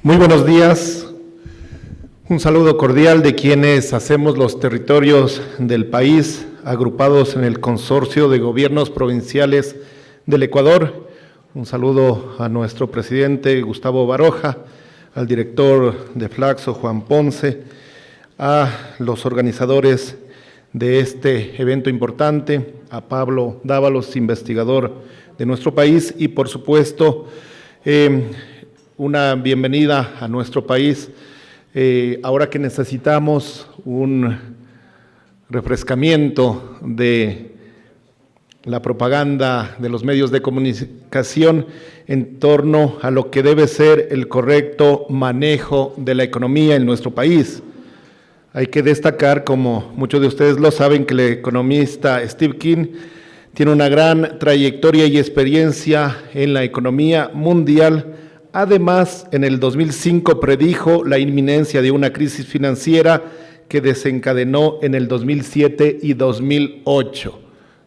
Muy buenos días. Un saludo cordial de quienes hacemos los territorios del país, agrupados en el Consorcio de Gobiernos Provinciales del Ecuador. Un saludo a nuestro presidente Gustavo Baroja, al director de Flaxo, Juan Ponce, a los organizadores de este evento importante, a Pablo Dávalos, investigador de nuestro país, y por supuesto, una bienvenida a nuestro país, ahora que necesitamos un refrescamiento de la propaganda de los medios de comunicación en torno a lo que debe ser el correcto manejo de la economía en nuestro país. Hay que destacar, como muchos de ustedes lo saben, que el economista Steve King tiene una gran trayectoria y experiencia en la economía mundial. Además, en el 2005 predijo la inminencia de una crisis financiera que desencadenó en el 2007 y 2008.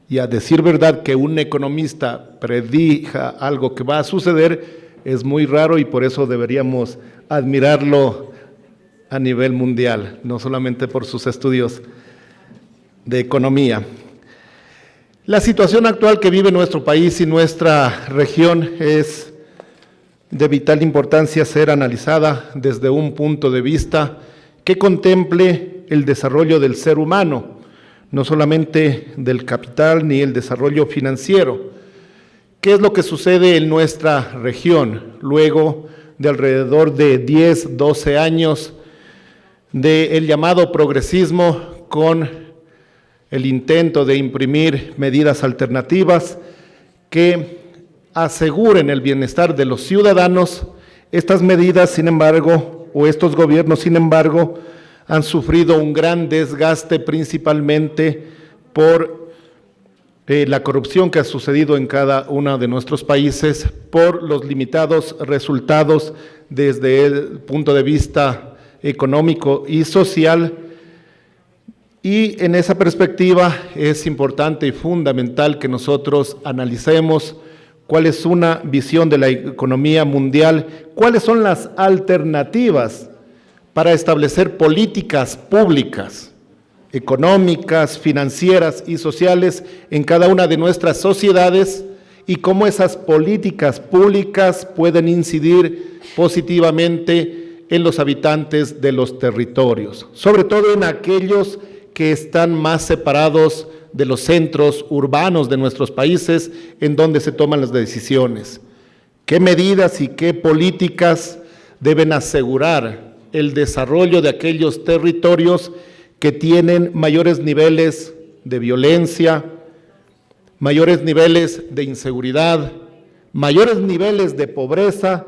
Y a decir verdad que un economista predija algo que va a suceder es muy raro, y por eso deberíamos admirarlo a nivel mundial, no solamente por sus estudios de economía. La situación actual que vive nuestro país y nuestra región es de vital importancia ser analizada desde un punto de vista que contemple el desarrollo del ser humano, no solamente del capital ni el desarrollo financiero. ¿Qué es lo que sucede en nuestra región luego de alrededor de 10, 12 años del llamado progresismo, con el intento de imprimir medidas alternativas que aseguren el bienestar de los ciudadanos? Estas medidas, sin embargo, o estos gobiernos, sin embargo, han sufrido un gran desgaste, principalmente por la corrupción que ha sucedido en cada uno de nuestros países, por los limitados resultados desde el punto de vista económico y social. Y en esa perspectiva es importante y fundamental que nosotros analicemos cuál es una visión de la economía mundial, cuáles son las alternativas para establecer políticas públicas, económicas, financieras y sociales en cada una de nuestras sociedades, y cómo esas políticas públicas pueden incidir positivamente en los habitantes de los territorios, sobre todo en aquellos que están más separados de los centros urbanos de nuestros países, en donde se toman las decisiones. ¿Qué medidas y qué políticas deben asegurar el desarrollo de aquellos territorios que tienen mayores niveles de violencia, mayores niveles de inseguridad, mayores niveles de pobreza,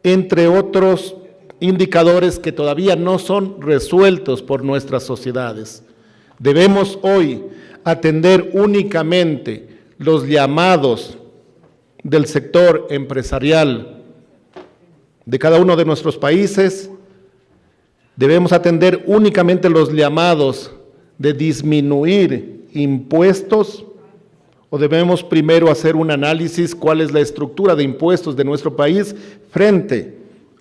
entre otros indicadores que todavía no son resueltos por nuestras sociedades? Debemos hoy atender únicamente los llamados del sector empresarial de cada uno de nuestros países. Debemos atender únicamente los llamados de disminuir impuestos, o debemos primero hacer un análisis cuál es la estructura de impuestos de nuestro país frente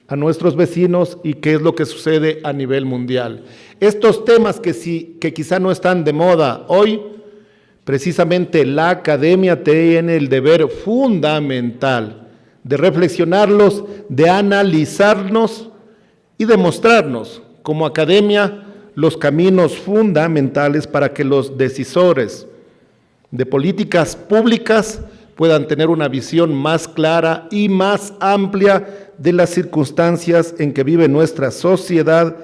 a nuestros vecinos y qué es lo que sucede a nivel mundial. Estos temas que quizá no están de moda hoy, precisamente la academia tiene el deber fundamental de reflexionarlos, de analizarnos y de mostrarnos como academia los caminos fundamentales para que los decisores de políticas públicas puedan tener una visión más clara y más amplia de las circunstancias en que vive nuestra sociedad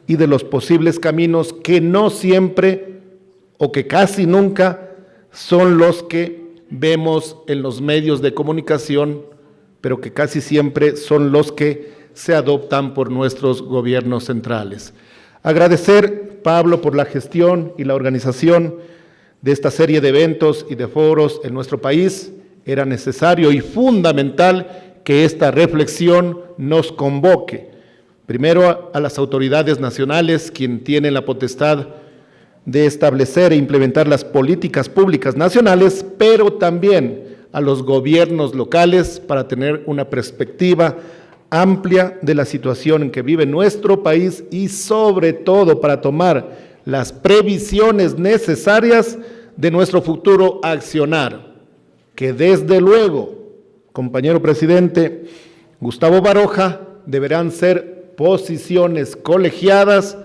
y de los posibles caminos que no siempre o que casi nunca son los que vemos en los medios de comunicación, pero que casi siempre son los que se adoptan por nuestros gobiernos centrales. Agradecer, Pablo, por la gestión y la organización de esta serie de eventos y de foros en nuestro país. Era necesario y fundamental que esta reflexión nos convoque, primero a las autoridades nacionales, quien tienen la potestad de establecer e implementar las políticas públicas nacionales, pero también a los gobiernos locales para tener una perspectiva amplia de la situación en que vive nuestro país y sobre todo para tomar las previsiones necesarias de nuestro futuro accionar, que desde luego, compañero presidente Gustavo Baroja, deberán ser posiciones colegiadas,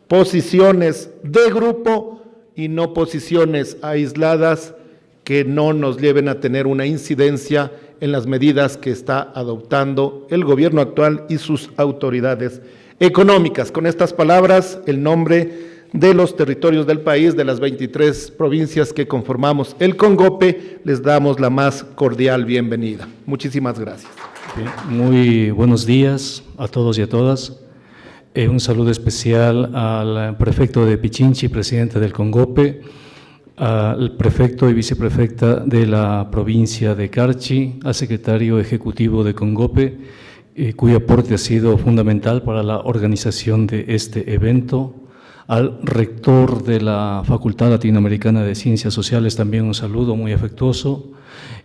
posiciones de grupo y no posiciones aisladas que no nos lleven a tener una incidencia en las medidas que está adoptando el gobierno actual y sus autoridades económicas. Con estas palabras, el nombre de los territorios del país, de las 23 provincias que conformamos el CONGOPE, les damos la más cordial bienvenida. Muchísimas gracias. Bien, muy buenos días a todos y a todas. Un saludo especial al prefecto de Pichinchi, presidente del CONGOPE, al prefecto y viceprefecta de la provincia de Carchi, al secretario ejecutivo de CONGOPE, cuyo aporte ha sido fundamental para la organización de este evento, al rector de la Facultad Latinoamericana de Ciencias Sociales, también un saludo muy afectuoso,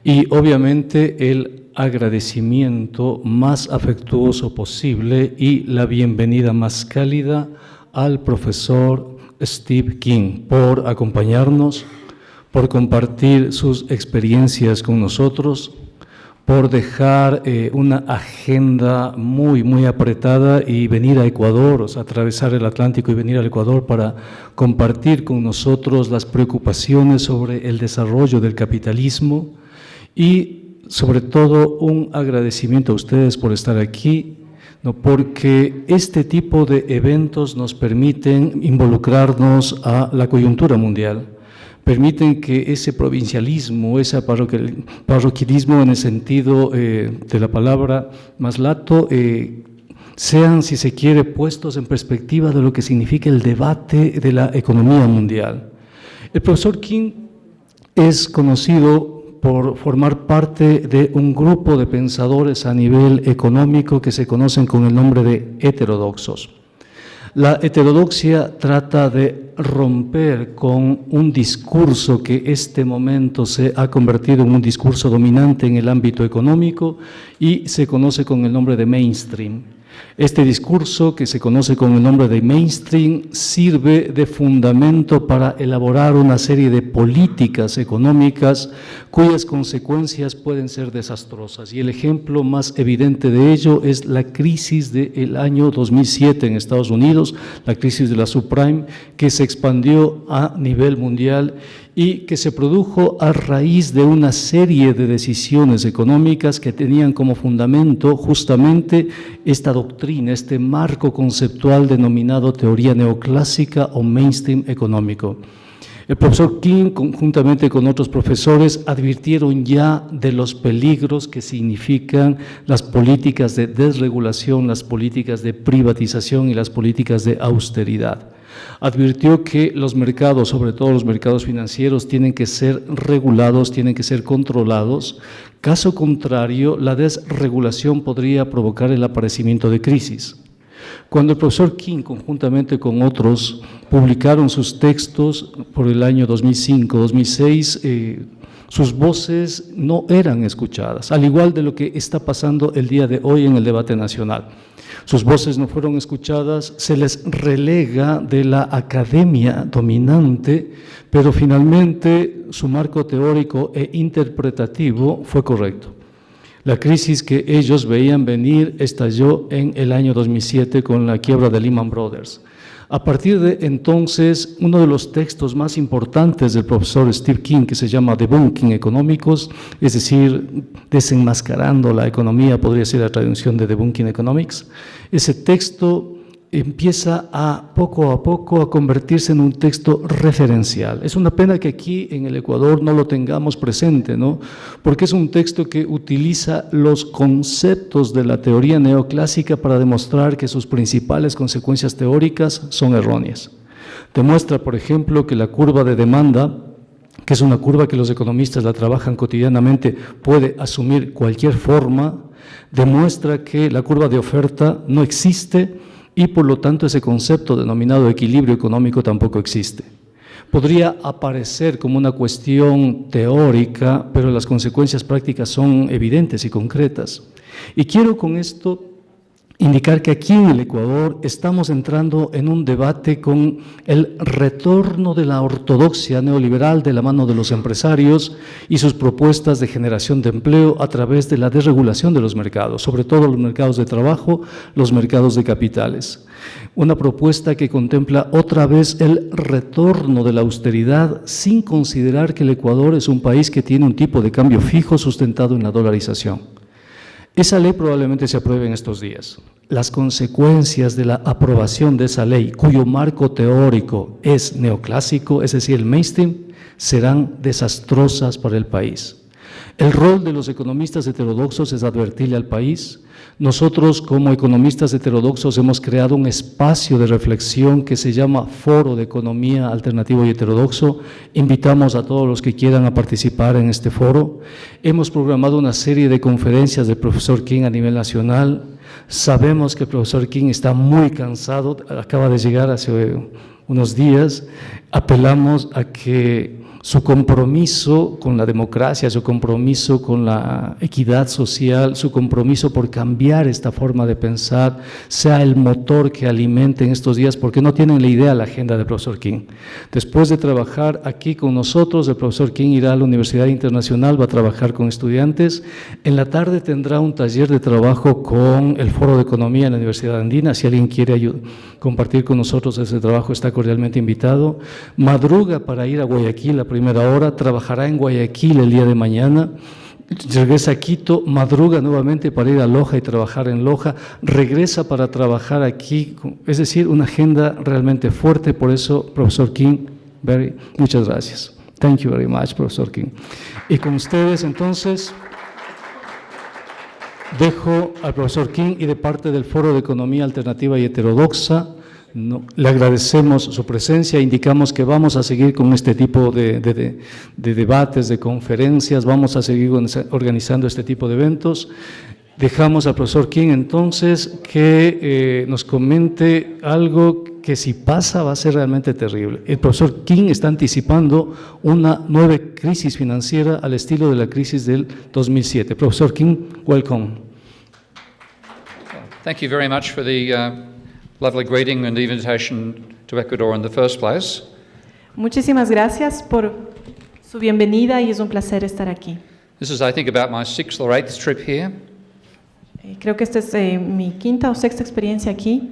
y obviamente el agradecimiento más afectuoso posible y la bienvenida más cálida al profesor Steve King por acompañarnos, por compartir sus experiencias con nosotros, por dejar una agenda muy apretada y venir a Ecuador, o sea, atravesar el Atlántico y venir al Ecuador para compartir con nosotros las preocupaciones sobre el desarrollo del capitalismo y sobre todo un agradecimiento a ustedes por estar aquí, ¿no? Porque este tipo de eventos nos permiten involucrarnos a la coyuntura mundial, permiten que ese provincialismo, ese parroquialismo en el sentido de la palabra más lato, sean, si se quiere, puestos en perspectiva de lo que significa el debate de la economía mundial. El profesor King es conocido por formar parte de un grupo de pensadores a nivel económico que se conocen con el nombre de heterodoxos. La heterodoxia trata de romper con un discurso que este momento se ha convertido en un discurso dominante en el ámbito económico y se conoce con el nombre de mainstream. Este discurso, que se conoce con el nombre de mainstream, sirve de fundamento para elaborar una serie de políticas económicas cuyas consecuencias pueden ser desastrosas. Y el ejemplo más evidente de ello es la crisis del año 2007 en Estados Unidos, la crisis de la subprime, que se expandió a nivel mundial y que se produjo a raíz de una serie de decisiones económicas que tenían como fundamento justamente esta doctrina, este marco conceptual denominado teoría neoclásica o mainstream económico. El profesor King, conjuntamente con otros profesores, advirtieron ya de los peligros que significan las políticas de desregulación, las políticas de privatización y las políticas de austeridad. Advirtió que los mercados, sobre todo los mercados financieros, tienen que ser regulados, tienen que ser controlados. Caso contrario, la desregulación podría provocar el aparecimiento de crisis. Cuando el profesor King, conjuntamente con otros, publicaron sus textos por el año 2005-2006, sus voces no eran escuchadas, al igual de lo que está pasando el día de hoy en el debate nacional. Sus voces no fueron escuchadas, se les relega de la academia dominante, pero finalmente su marco teórico e interpretativo fue correcto. La crisis que ellos veían venir estalló en el año 2007 con la quiebra de Lehman Brothers. A partir de entonces, uno de los textos más importantes del profesor Steve King, que se llama Debunking Economicus, es decir, desenmascarando la economía, podría ser la traducción de Debunking Economics, ese texto empieza poco a poco a convertirse en un texto referencial. Es una pena que aquí en el Ecuador no lo tengamos presente, ¿no? Porque es un texto que utiliza los conceptos de la teoría neoclásica para demostrar que sus principales consecuencias teóricas son erróneas. Demuestra, por ejemplo, que la curva de demanda, que es una curva que los economistas la trabajan cotidianamente, puede asumir cualquier forma. Demuestra que la curva de oferta no existe y por lo tanto ese concepto denominado equilibrio económico tampoco existe. Podría aparecer como una cuestión teórica, pero las consecuencias prácticas son evidentes y concretas. Y quiero con esto indicar que aquí en el Ecuador estamos entrando en un debate con el retorno de la ortodoxia neoliberal de la mano de los empresarios y sus propuestas de generación de empleo a través de la desregulación de los mercados, sobre todo los mercados de trabajo, los mercados de capitales. Una propuesta que contempla otra vez el retorno de la austeridad sin considerar que el Ecuador es un país que tiene un tipo de cambio fijo sustentado en la dolarización. Esa ley probablemente se apruebe en estos días. Las consecuencias de la aprobación de esa ley, cuyo marco teórico es neoclásico, es decir, el mainstream, serán desastrosas para el país. El rol de los economistas heterodoxos es advertirle al país. Nosotros, como economistas heterodoxos, hemos creado un espacio de reflexión que se llama Foro de Economía Alternativo y Heterodoxo. Invitamos a todos los que quieran a participar en este foro. Hemos programado una serie de conferencias del profesor King a nivel nacional. Sabemos que el profesor King está muy cansado, acaba de llegar hace unos días. Apelamos a que su compromiso con la democracia, su compromiso con la equidad social, su compromiso por cambiar esta forma de pensar, sea el motor que alimente en estos días, porque no tienen la idea la agenda del profesor King. Después de trabajar aquí con nosotros, el profesor King irá a la Universidad Internacional, va a trabajar con estudiantes. En la tarde tendrá un taller de trabajo con el Foro de Economía en la Universidad Andina. Si alguien quiere compartir con nosotros ese trabajo, está cordialmente invitado. Madruga para ir a Guayaquil a primera hora, trabajará en Guayaquil el día de mañana, regresa a Quito, madruga nuevamente para ir a Loja y trabajar en Loja, regresa para trabajar aquí, es decir, una agenda realmente fuerte. Por eso, profesor King, muchas gracias. Thank you very much, profesor King. Y con ustedes, entonces, dejo al profesor King y de parte del Foro de Economía Alternativa y Heterodoxa, le agradecemos su presencia, indicamos que vamos a seguir con este tipo de debates, de conferencias, vamos a seguir organizando este tipo de eventos. Dejamos al profesor King entonces que nos comente algo que si pasa va a ser realmente terrible. El profesor King está anticipando una nueva crisis financiera al estilo de la crisis del 2007. Profesor King, welcome. Thank you very much for the lovely greeting and invitation to Ecuador in the first place. Muchísimas gracias por su bienvenida y es un placer estar aquí. This is, I think, about my 6th or 8th trip here. Creo que esta es mi quinta o sexta experiencia aquí.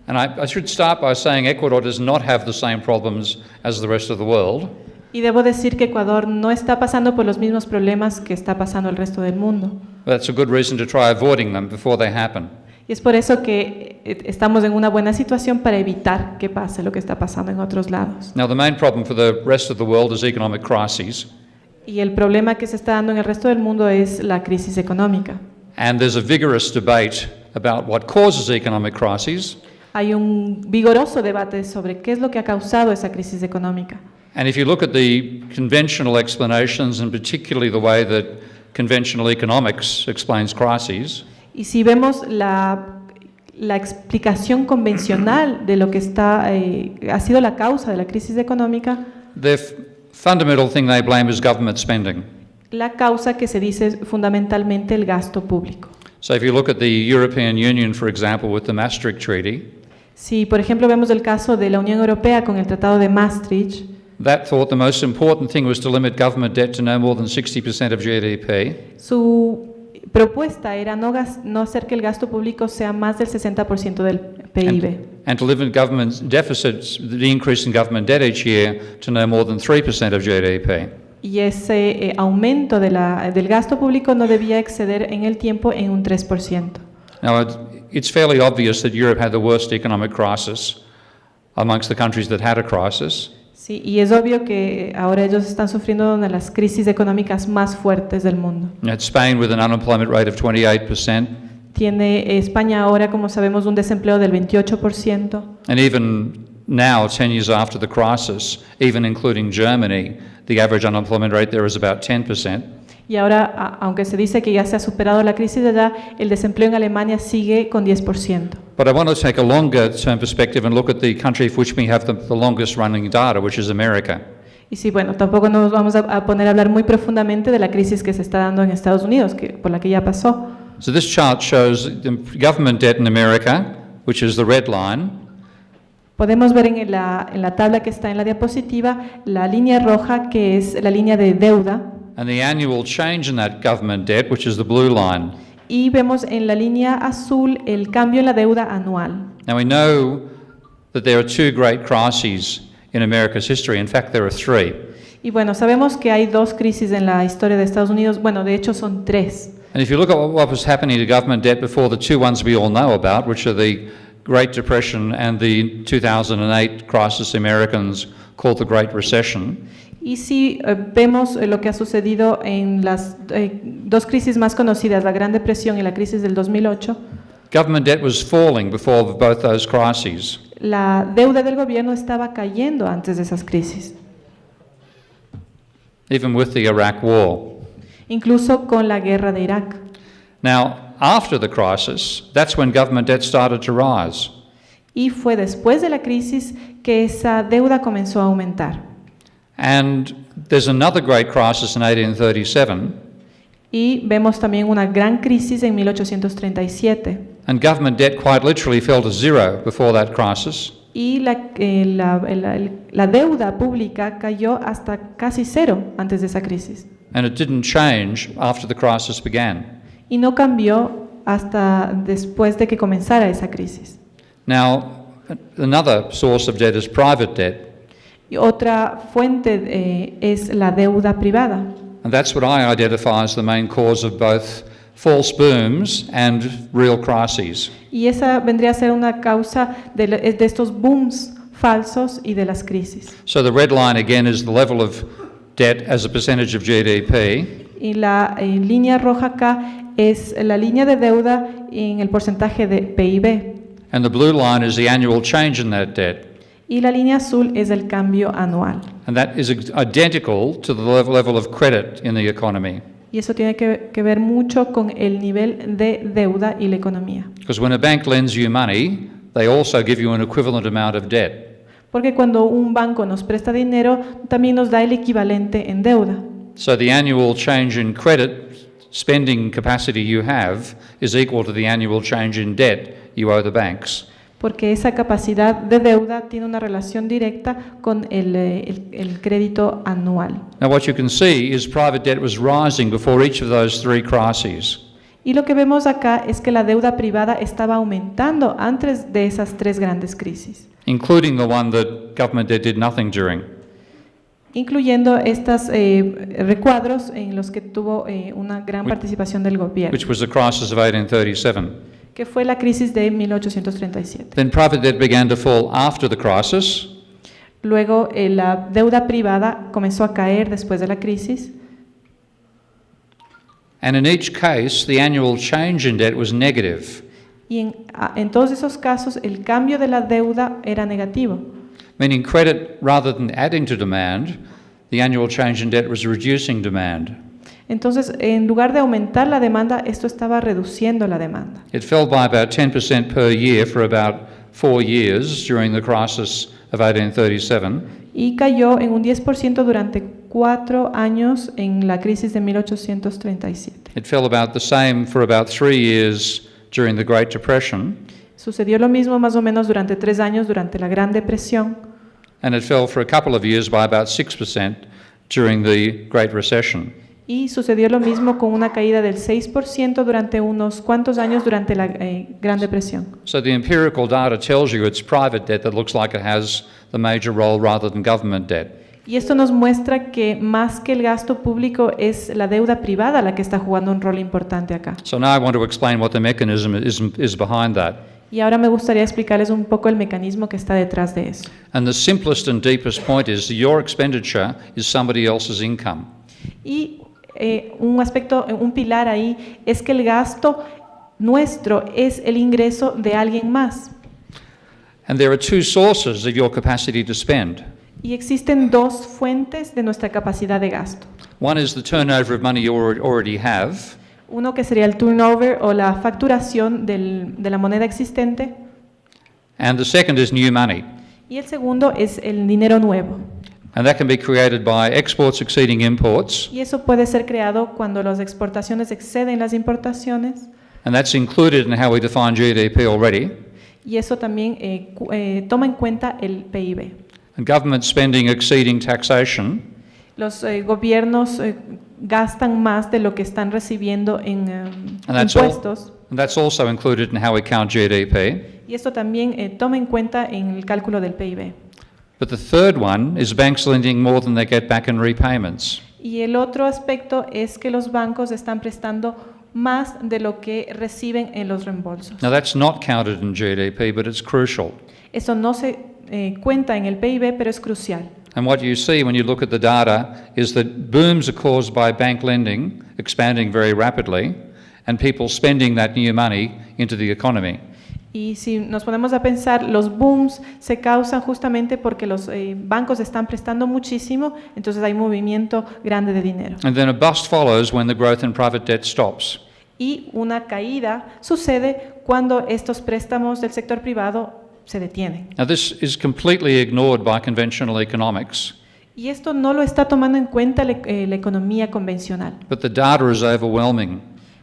And I should start by saying Ecuador does not have the same problems as the rest of the world. Y debo decir que Ecuador no está pasando por los mismos problemas que está pasando el resto del mundo. That's a good reason to try avoiding them before they happen. Y es por eso que estamos en una buena situación para evitar que pase lo que está pasando en otros lados. Now, the main problem for the rest of the world is economic crises. Y el problema que se está dando en el resto del mundo es la crisis económica. And there's a vigorous debate about what causes economic crises. Hay un vigoroso debate sobre qué es lo que ha causado esa crisis económica. And if you look at the conventional explanations, and particularly the way that conventional economics explains crises, y si vemos la explicación convencional de lo que ha sido la causa de la crisis económica, the fundamental thing they blame is government spending. La causa que se dice es fundamentalmente el gasto público. So if you look at the European Union, for example, with the Maastricht Treaty, si por ejemplo vemos el caso de la Unión Europea con el Tratado de Maastricht, that thought the most important thing was to limit government debt to no more than 60% of GDP. Su propuesta era no hacer que el gasto público sea más del 60% del PIB. And to limit government deficits, the increase in government debt each year, to no more than 3% of GDP. Y ese aumento del gasto público no debía exceder en el tiempo en un 3%. Now, it's fairly obvious that Europe had the worst economic crisis amongst the countries that had a crisis. Sí, y es obvio que ahora ellos están sufriendo una de las crisis económicas más fuertes del mundo. You had Spain with an unemployment rate of 28%. Tiene España ahora, como sabemos, un desempleo del 28%. And even now, 10 years after the crisis, even including Germany, the average unemployment rate there is about 10%. Y ahora, aunque se dice que ya se ha superado la crisis de allá, el desempleo en Alemania sigue con 10%. But I want to take a longer-term perspective and look at the country for which we have the longest-running data, which is America. Y sí, bueno, tampoco nos vamos a poner a hablar muy profundamente de la crisis que se está dando en Estados Unidos, por la que ya pasó. So this chart shows the government debt in America, which is the red line, Podemos ver en la tabla que está en la diapositiva la línea roja, que es la línea de deuda, and the annual change in that government debt, which is the blue line. y vemos en la línea azul el cambio en la deuda anual. Now we know that there are two great crises in America's history. In fact, there are three. Y bueno, sabemos que hay dos crisis en la historia de Estados Unidos. Bueno, de hecho son tres. And if you look at what was happening to government debt before, the two ones we all know about, which are the Great Depression and the 2008 crisis Americans called the Great Recession, Y si vemos lo que ha sucedido en las dos crisis más conocidas, la Gran Depresión y la crisis del 2008, government debt was falling before both those crises. la deuda del gobierno estaba cayendo antes de esas crisis, Even with the Iraq War. incluso con la guerra de Irak. Now, after the crisis, that's when government debt started to rise. Y fue después de la crisis que esa deuda comenzó a aumentar. And there's another great crisis in 1837, Y vemos también una gran crisis en 1837. and government debt quite literally fell to zero before that crisis. Y la deuda pública cayó hasta casi cero antes de esa crisis. And it didn't change after the crisis began. Y no cambió hasta después de que comenzara esa crisis. Now, another source of debt is private debt, Y otra fuente es la deuda privada. and that's what I identify as the main cause of both false booms and real crises. Y esa vendría a ser una causa de estos booms falsos y de las crisis. So the red line again is the level of debt as a percentage of GDP, Y la línea roja acá es la línea de deuda en el porcentaje de PIB. and the blue line is the annual change in that debt. Y la línea azul es el cambio anual. And that is identical to the level of credit in the economy. Y eso tiene que ver mucho con el nivel de deuda y la economía. Because when a bank lends you money, they also give you an equivalent amount of debt. Porque cuando un banco nos presta dinero, también nos da el equivalente en deuda. So the annual change in credit spending capacity you have is equal to the annual change in debt you owe the banks. Porque esa capacidad de deuda tiene una relación directa con el crédito anual. Now what you can see is private debt was rising before each of those three crises. Y lo que vemos acá es que la deuda privada estaba aumentando antes de esas tres grandes crisis, Including the one that government debt did nothing during. incluyendo estos recuadros en los que tuvo una gran participación del gobierno, Which was the crisis of 1837. que fue la crisis de 1837. Then private debt began to fall after the crisis, Luego la deuda privada comenzó a caer después de la crisis, and in each case, the annual change in debt was negative, y en todos esos casos el cambio de la deuda era negativo. meaning credit, rather than adding to demand, the annual change in debt was reducing demand. Entonces, en lugar de aumentar la demanda, esto estaba reduciendo la demanda. It fell by about 10% per year for about 4 years during the crisis of 1837, Y cayó en un 10% durante 4 años en la crisis de 1837. It fell about the same for about 3 years during the Great Depression, Sucedió lo mismo más o menos durante 3 años durante la Gran Depresión, and it fell for a couple of years by about 6% during the Great Recession. y sucedió lo mismo con una caída del 6% durante unos cuantos años durante la Gran Depresión. So the empirical data tells you it's private debt that looks like it has the major role rather than government debt. Y esto nos muestra que más que el gasto público es la deuda privada la que está jugando un rol importante acá. So now I want to explain what the mechanism is behind that. Y ahora me gustaría explicarles un poco el mecanismo que está detrás de eso. And the simplest and deepest point is that your expenditure is somebody else's income. Y un aspecto, un pilar ahí es que el gasto nuestro es el ingreso de alguien más. And there are two sources of your capacity to spend. Y existen dos fuentes de nuestra capacidad de gasto. One is the turnover of money you already have, Uno que sería el turnover o la facturación de la moneda existente, and the second is new money. y el segundo es el dinero nuevo. And that can be created by exports exceeding imports, Y eso puede ser creado cuando las exportaciones exceden las importaciones, And that's included in how we define GDP already. y eso también toma en cuenta el PIB. And government spending exceeding taxation. Los gobiernos gastan más de lo que están recibiendo en And that's impuestos, And that's also included in how we count GDP. y esto también toma en cuenta en el cálculo del PIB. But the third one is banks lending more than they get back in repayments. Y el otro aspecto es que los bancos están prestando más de lo que reciben en los reembolsos. Now that's not counted in GDP, but it's crucial. Eso no se cuenta en el PIB, pero es crucial. And what you see when you look at the data is that booms are caused by bank lending expanding very rapidly and people spending that new money into the economy. Y si nos ponemos a pensar, los booms se causan justamente porque los bancos están prestando muchísimo, entonces hay movimiento grande de dinero. And then a bust follows when the growth in private debt stops. Y una caída sucede cuando estos préstamos del sector privado se detienen. Now this is completely ignored by conventional economics, Y esto no lo está tomando en cuenta la economía convencional, but the data is overwhelming.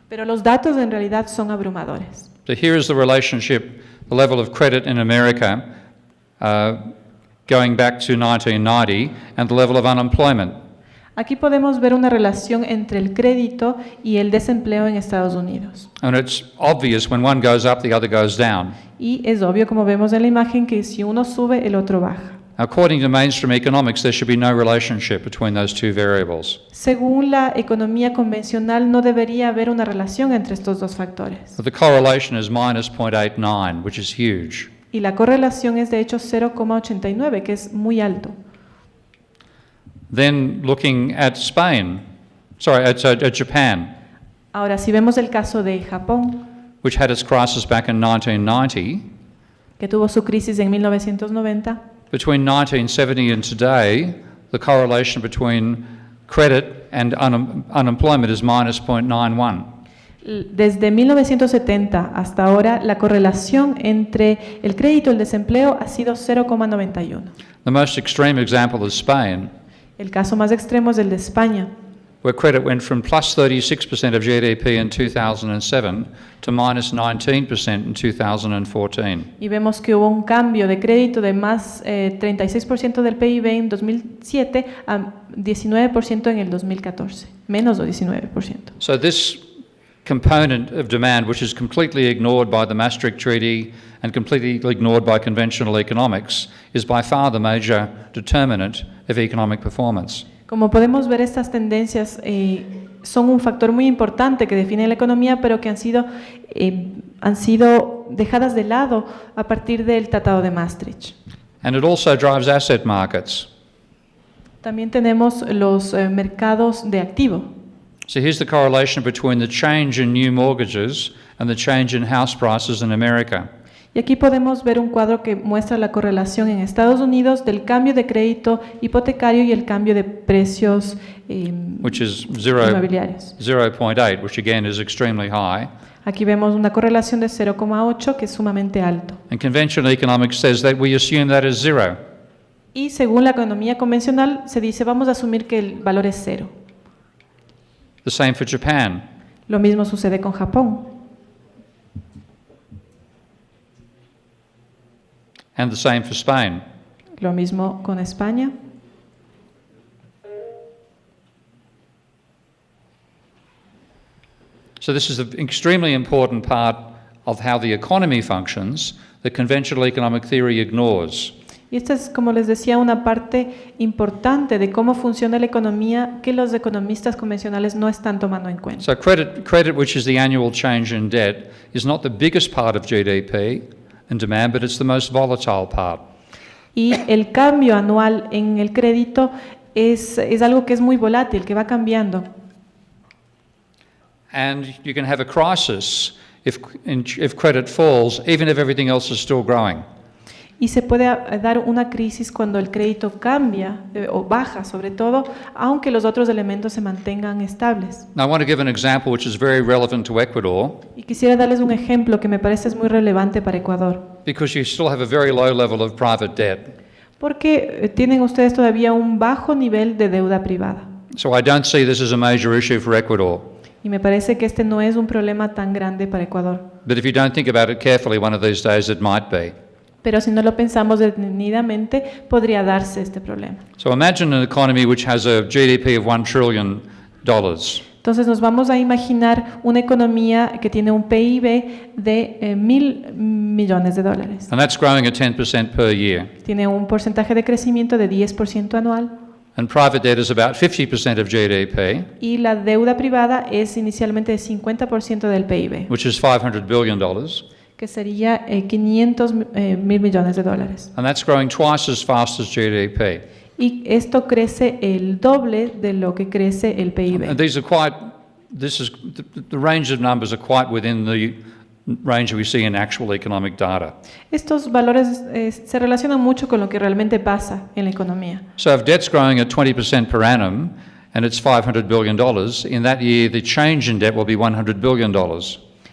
pero los datos en realidad son abrumadores. So here is the relationship, the level of credit in America going back to 1990 and the level of unemployment. Aquí podemos ver una relación entre el crédito y el desempleo en Estados Unidos. And it's obvious when one goes up, the other goes down. Y es obvio, como vemos en la imagen, que si uno sube, el otro baja. According to mainstream economics, there should be no relationship between those two variables. Según la economía convencional, no debería haber una relación entre estos dos factores. But the correlation is minus 0.89, which is huge. Y la correlación es de hecho 0,89, que es muy alto. Then looking at Spain, at Japan, Ahora, si vemos el caso de Japón, which had its crisis back in 1990, que tuvo su crisis en 1990, between 1970 and today, the correlation between credit and unemployment is minus 0.91. desde 1970 hasta ahora, la correlación entre el crédito y el desempleo ha sido 0,91. The most extreme example is Spain, El caso más extremo es el de España, where credit went from plus 36% of GDP in 2007 to minus 19% in 2014. y vemos que hubo un cambio de crédito de más 36% del PIB en 2007 a 19% en el 2014, menos de 19%. So this component of demand, which is completely ignored by the Maastricht Treaty and completely ignored by conventional economics, is by far the major determinant of economic performance. Como podemos ver, estas tendencias son un factor muy importante que define la economía, pero que han sido dejadas de lado a partir del Tratado de Maastricht. And it also drives asset markets. También tenemos los mercados de activo. So here's the correlation between the change in new mortgages and the change in house prices in America. Y aquí podemos ver un cuadro que muestra la correlación en Estados Unidos del cambio de crédito hipotecario y el cambio de precios Which is inmobiliarios. 0.8, which again is extremely high. Aquí vemos una correlación de 0,8 que es sumamente alto. And conventional economics says that we assume that is zero. Y según la economía convencional se dice vamos a asumir que el valor es cero. The same for Japan. Lo mismo sucede con Japón. And the same for Spain. Lo mismo con España. So this is an extremely important part of how the economy functions that conventional economic theory ignores. Y esta es, como les decía, una parte importante de cómo funciona la economía que los economistas convencionales no están tomando en cuenta. So credit, which is the annual change in debt, is not the biggest part of GDP and demand, but it's the most volatile part. Y el cambio anual en el crédito es algo que es muy volátil, que va cambiando. And you can have a crisis if credit falls, even if everything else is still growing. Y se puede dar una crisis cuando el crédito cambia o baja, sobre todo, aunque los otros elementos se mantengan estables. Now I want to give an example which is very relevant to Ecuador, Y quisiera darles un ejemplo que me parece es muy relevante para Ecuador, because you still have a very low level of private debt. porque tienen ustedes todavía un bajo nivel de deuda privada. So I don't see this as a major issue for Ecuador. Y me parece que este no es un problema tan grande para Ecuador. But if you don't think about it carefully, one of these days it might be. Pero si no lo pensamos detenidamente, podría darse este problema. So imagine an economy which has a GDP of $1 trillion. Entonces nos vamos a imaginar una economía que tiene un PIB de $1.000 millones. And that's growing at 10% per year. Tiene un porcentaje de crecimiento de 10% anual. And private debt is about 50% of GDP, Y la deuda privada es inicialmente de 50% del PIB, which is $500 billion. que sería 500 mil millones de dólares. And that's growing twice as fast as GDP. Y esto crece el doble de lo que crece el And PIB. these are the range of numbers are quite within the range we see in actual economic data. Estos valores se relacionan mucho con lo que realmente pasa en la economía. So if debt's growing at 20% per annum and it's $500 billion, in that year the change in debt will be $100 billion.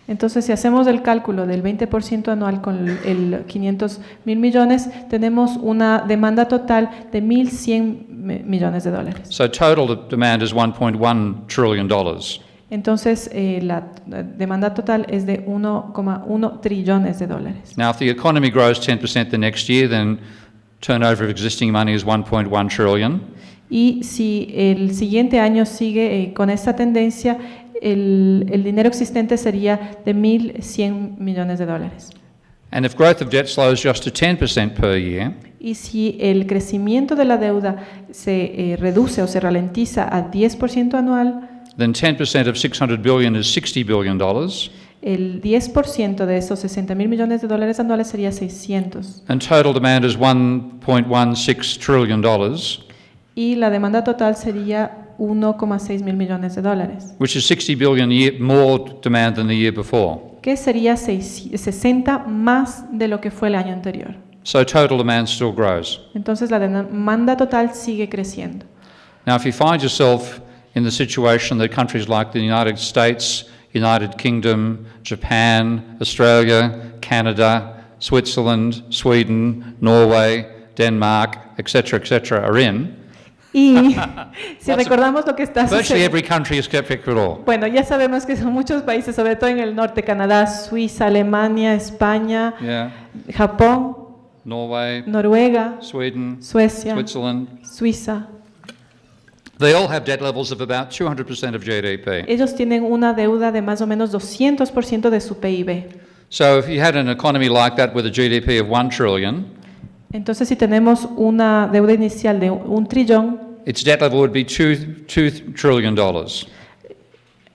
Entonces, si hacemos el cálculo del 20% anual con el 500 mil millones, tenemos una demanda total de 1.100 millones de dólares. So total demand is $1.1 trillion. Entonces, la demanda total es de 1,1 trillones de dólares. Now, if the economy grows 10% the next year, then turnover of existing money is $1.1 trillion. Y si el siguiente año sigue con esta tendencia, el dinero existente sería de 1.100 millones de dólares. And if growth of debt slows just to 10% per year, Y si el crecimiento de la deuda se reduce o se ralentiza a 10% anual, then 10% of $600 billion is $60 billion. el 10% de esos 60 mil millones de dólares anuales sería 600. And total demand is $1.16 trillion, Y la demanda total sería 1,6 mil millones de dólares, which is $60 billion more demand than the year before. que sería 60 más de lo que fue el año anterior. So total demand still grows. Entonces la demanda total sigue creciendo. Now, if you find yourself in the situation that countries like the United States, United Kingdom, Japan, Australia, Canada, Switzerland, Sweden, Norway, Denmark, etc., are in, Y si recordamos lo que está virtually sucediendo, every country except Ecuador. bueno, ya sabemos que son muchos países, sobre todo en el norte, Canadá, Suiza, Alemania, España, Yeah, Japón, Norway, Noruega, Sweden, Suecia, Switzerland. Suiza. They all have debt levels of about 200% of GDP. Ellos tienen una deuda de más o menos 200% de su PIB. So if you had an economy like that with a GDP of $1 trillion, Entonces, si tenemos una deuda inicial de 1 trillón, its debt level would be $2 trillion.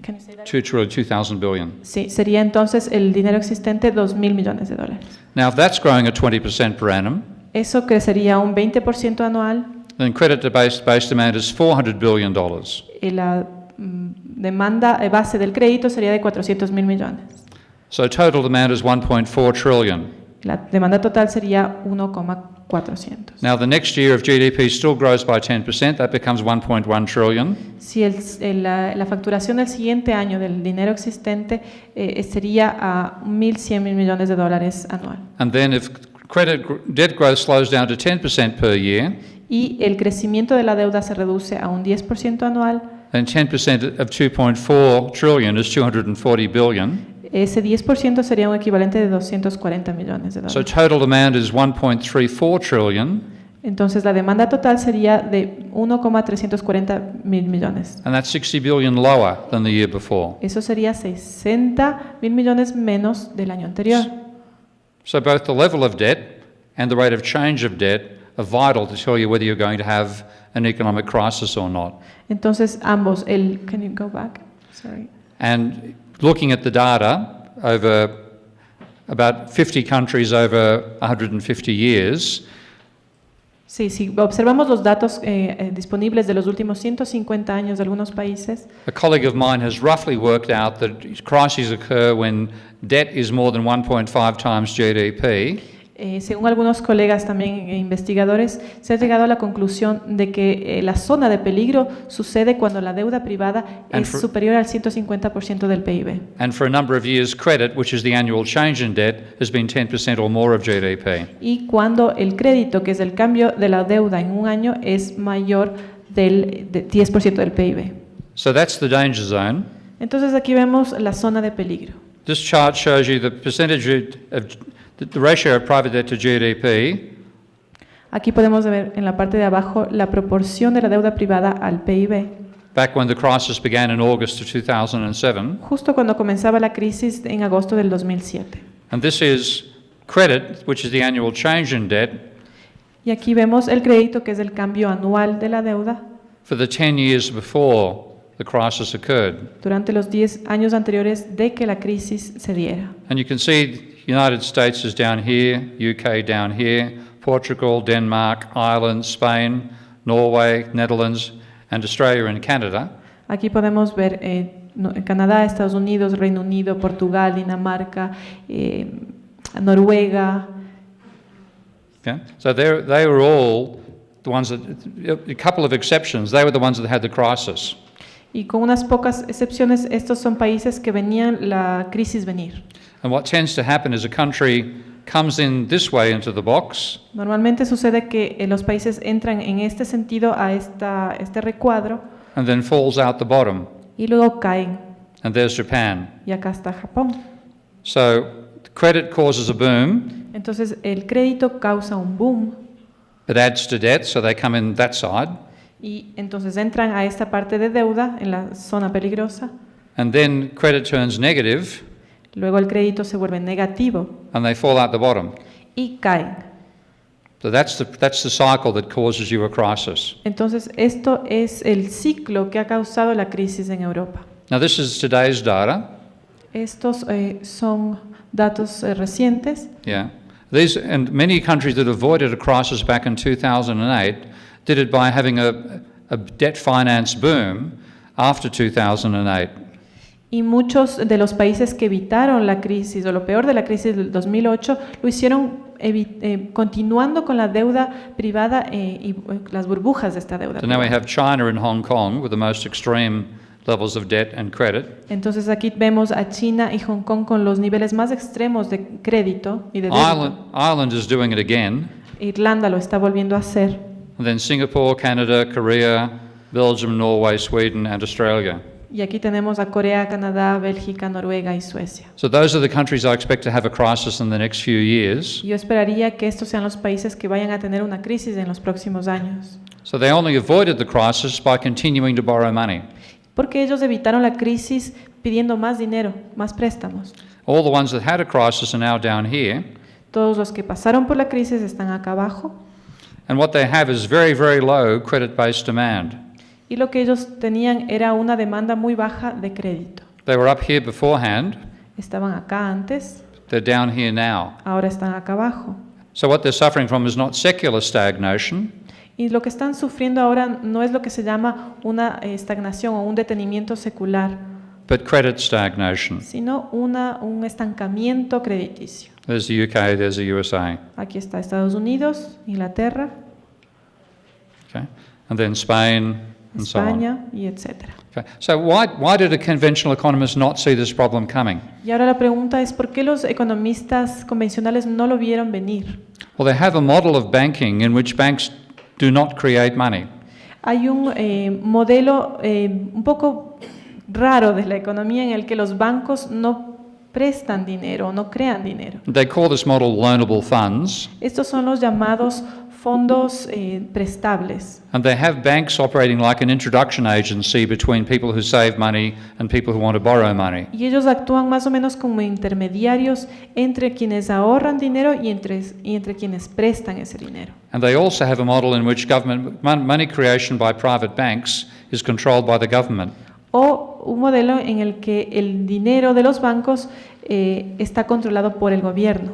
can you say that? 2,000 billion. Sí, sería entonces el dinero existente 2.000 millones de dólares. Now, if that's growing at 20% per annum, Eso crecería un 20% anual then credit-based demand is $400 billion. y la demanda base del crédito sería de 400.000 millones. So total demand is 1.4 trillion. La demanda total sería 1,400. Now, the next year, if GDP still grows by 10%, that becomes 1.1 trillion. Si la facturación del siguiente año del dinero existente sería a 1.100 mil millones de dólares anual. And then if debt growth slows down to 10% per year, Y el crecimiento de la deuda se reduce a un 10% anual, then 10% of 2.4 trillion is 240 billion. ese 10% sería un equivalente de 240 millones de So dólares. total demand is 1.34 trillion, Entonces la demanda total sería de 1,340 mil millones. and that's 60 billion lower than the year before. Eso sería 60 mil millones menos del año anterior. So both the level of debt and the rate of change of debt are vital to tell you whether you're going to have an economic crisis or not. Entonces ambos, can you go back? Sorry. And looking at the data over about 50 countries over 150 years, Sí, si observamos los datos disponibles de los últimos 150 años de algunos países, a colleague of mine has roughly worked out that crises occur when debt is more than 1.5 times GDP, según algunos colegas también investigadores, se ha llegado a la conclusión de que la zona de peligro sucede cuando la deuda privada es superior al 150% del PIB. and for a number of years credit, which is the annual change in debt, has been 10% or more of GDP. Y cuando el crédito, que es el cambio de la deuda en un año, es mayor del 10% del PIB. So that's the danger zone. Entonces aquí vemos la zona de peligro. This chart shows you the percentage of the ratio of private debt to GDP Aquí podemos ver en la parte de abajo la proporción de la deuda privada al PIB. back when the crisis began in August of 2007. Justo cuando comenzaba la crisis en agosto del 2007. And this is credit, which is the annual change in debt, Y aquí vemos el crédito, que es el cambio anual de la deuda, for the 10 years before the crisis occurred. durante los 10 años anteriores de que la crisis se diera. And you can see the United States is down here, UK down here, Portugal, Denmark, Ireland, Spain, Norway, Netherlands, and Australia and Canada. Aquí podemos ver Canadá, Estados Unidos, Reino Unido, Portugal, Dinamarca, Noruega. Okay? So they were all the ones that, a couple of exceptions, they were the ones that had the crisis. Y con unas pocas excepciones, estos son países que venían la crisis venir. And what tends to happen is a country comes in this way into the box, Normalmente sucede que los países entran en este sentido a este recuadro and then falls out the bottom. y luego caen. And there's Japan. Y acá está Japón. So credit causes a boom. Entonces el crédito causa un boom It adds to debt, so they come in that side. y entonces entran a esta parte de deuda en la zona peligrosa. And then credit turns negative, Luego el crédito se vuelve negativo and they fall out the bottom. y caen. So that's the cycle that causes you a crisis. Entonces esto es el ciclo que ha causado la crisis en Europa. Now this is today's data. Estos son datos recientes. Yeah. These and many countries that avoided a crisis back in 2008 did it by having a debt finance boom after 2008. Y muchos de los países que evitaron la crisis o lo peor de la crisis del 2008 lo hicieron continuando con la deuda privada y las burbujas de esta deuda So now we privada. have China and Hong Kong with the most extreme levels of debt and credit. Entonces aquí vemos a China y Hong Kong con los niveles más extremos de crédito y de débito. Ireland is doing it again. Irlanda lo está volviendo a hacer. And then Singapore, Canada, Korea, Belgium, Norway, Sweden, and Australia. Y aquí tenemos a Corea, Canadá, Bélgica, Noruega y Suecia. So those are the countries I expect to have a crisis in the next few years. Yo esperaría que estos sean los países que vayan a tener una crisis en los próximos años, So they only avoided the crisis by continuing to borrow money. porque ellos evitaron la crisis pidiendo más dinero, más préstamos. All the ones that had a crisis are now down here. Todos los que pasaron por la crisis están acá abajo, And what they have is very, very low credit-based demand. y lo que ellos tenían era una demanda muy baja de crédito. They were up here beforehand. Estaban acá antes, They're down here now. ahora están acá abajo. So what they're suffering from is not secular stagnation. Y lo que están sufriendo ahora no es lo que se llama una estagnación o un detenimiento secular, But credit stagnation. sino un estancamiento crediticio. There's the UK, there's the USA. Aquí está Estados Unidos, Inglaterra, Okay? And then Spain and so on. España y etcétera. Okay. So why did a conventional economist not see this problem coming? Y ahora la pregunta es, ¿por qué los economistas convencionales no lo vieron venir? Well, they have a model of banking in which banks do not create money. Hay un modelo un poco raro de la economía en el que los bancos no prestan dinero, no crean dinero. They call this model loanable funds, Estos son los llamados fondos prestables. and they have banks operating like an introduction agency between people who save money and people who want to borrow money. Y ellos actúan más o menos como intermediarios entre quienes ahorran dinero y entre quienes prestan ese dinero. And they also have a model in which government money creation by private banks is controlled by the government. O un modelo en el que el dinero de los bancos está controlado por el gobierno,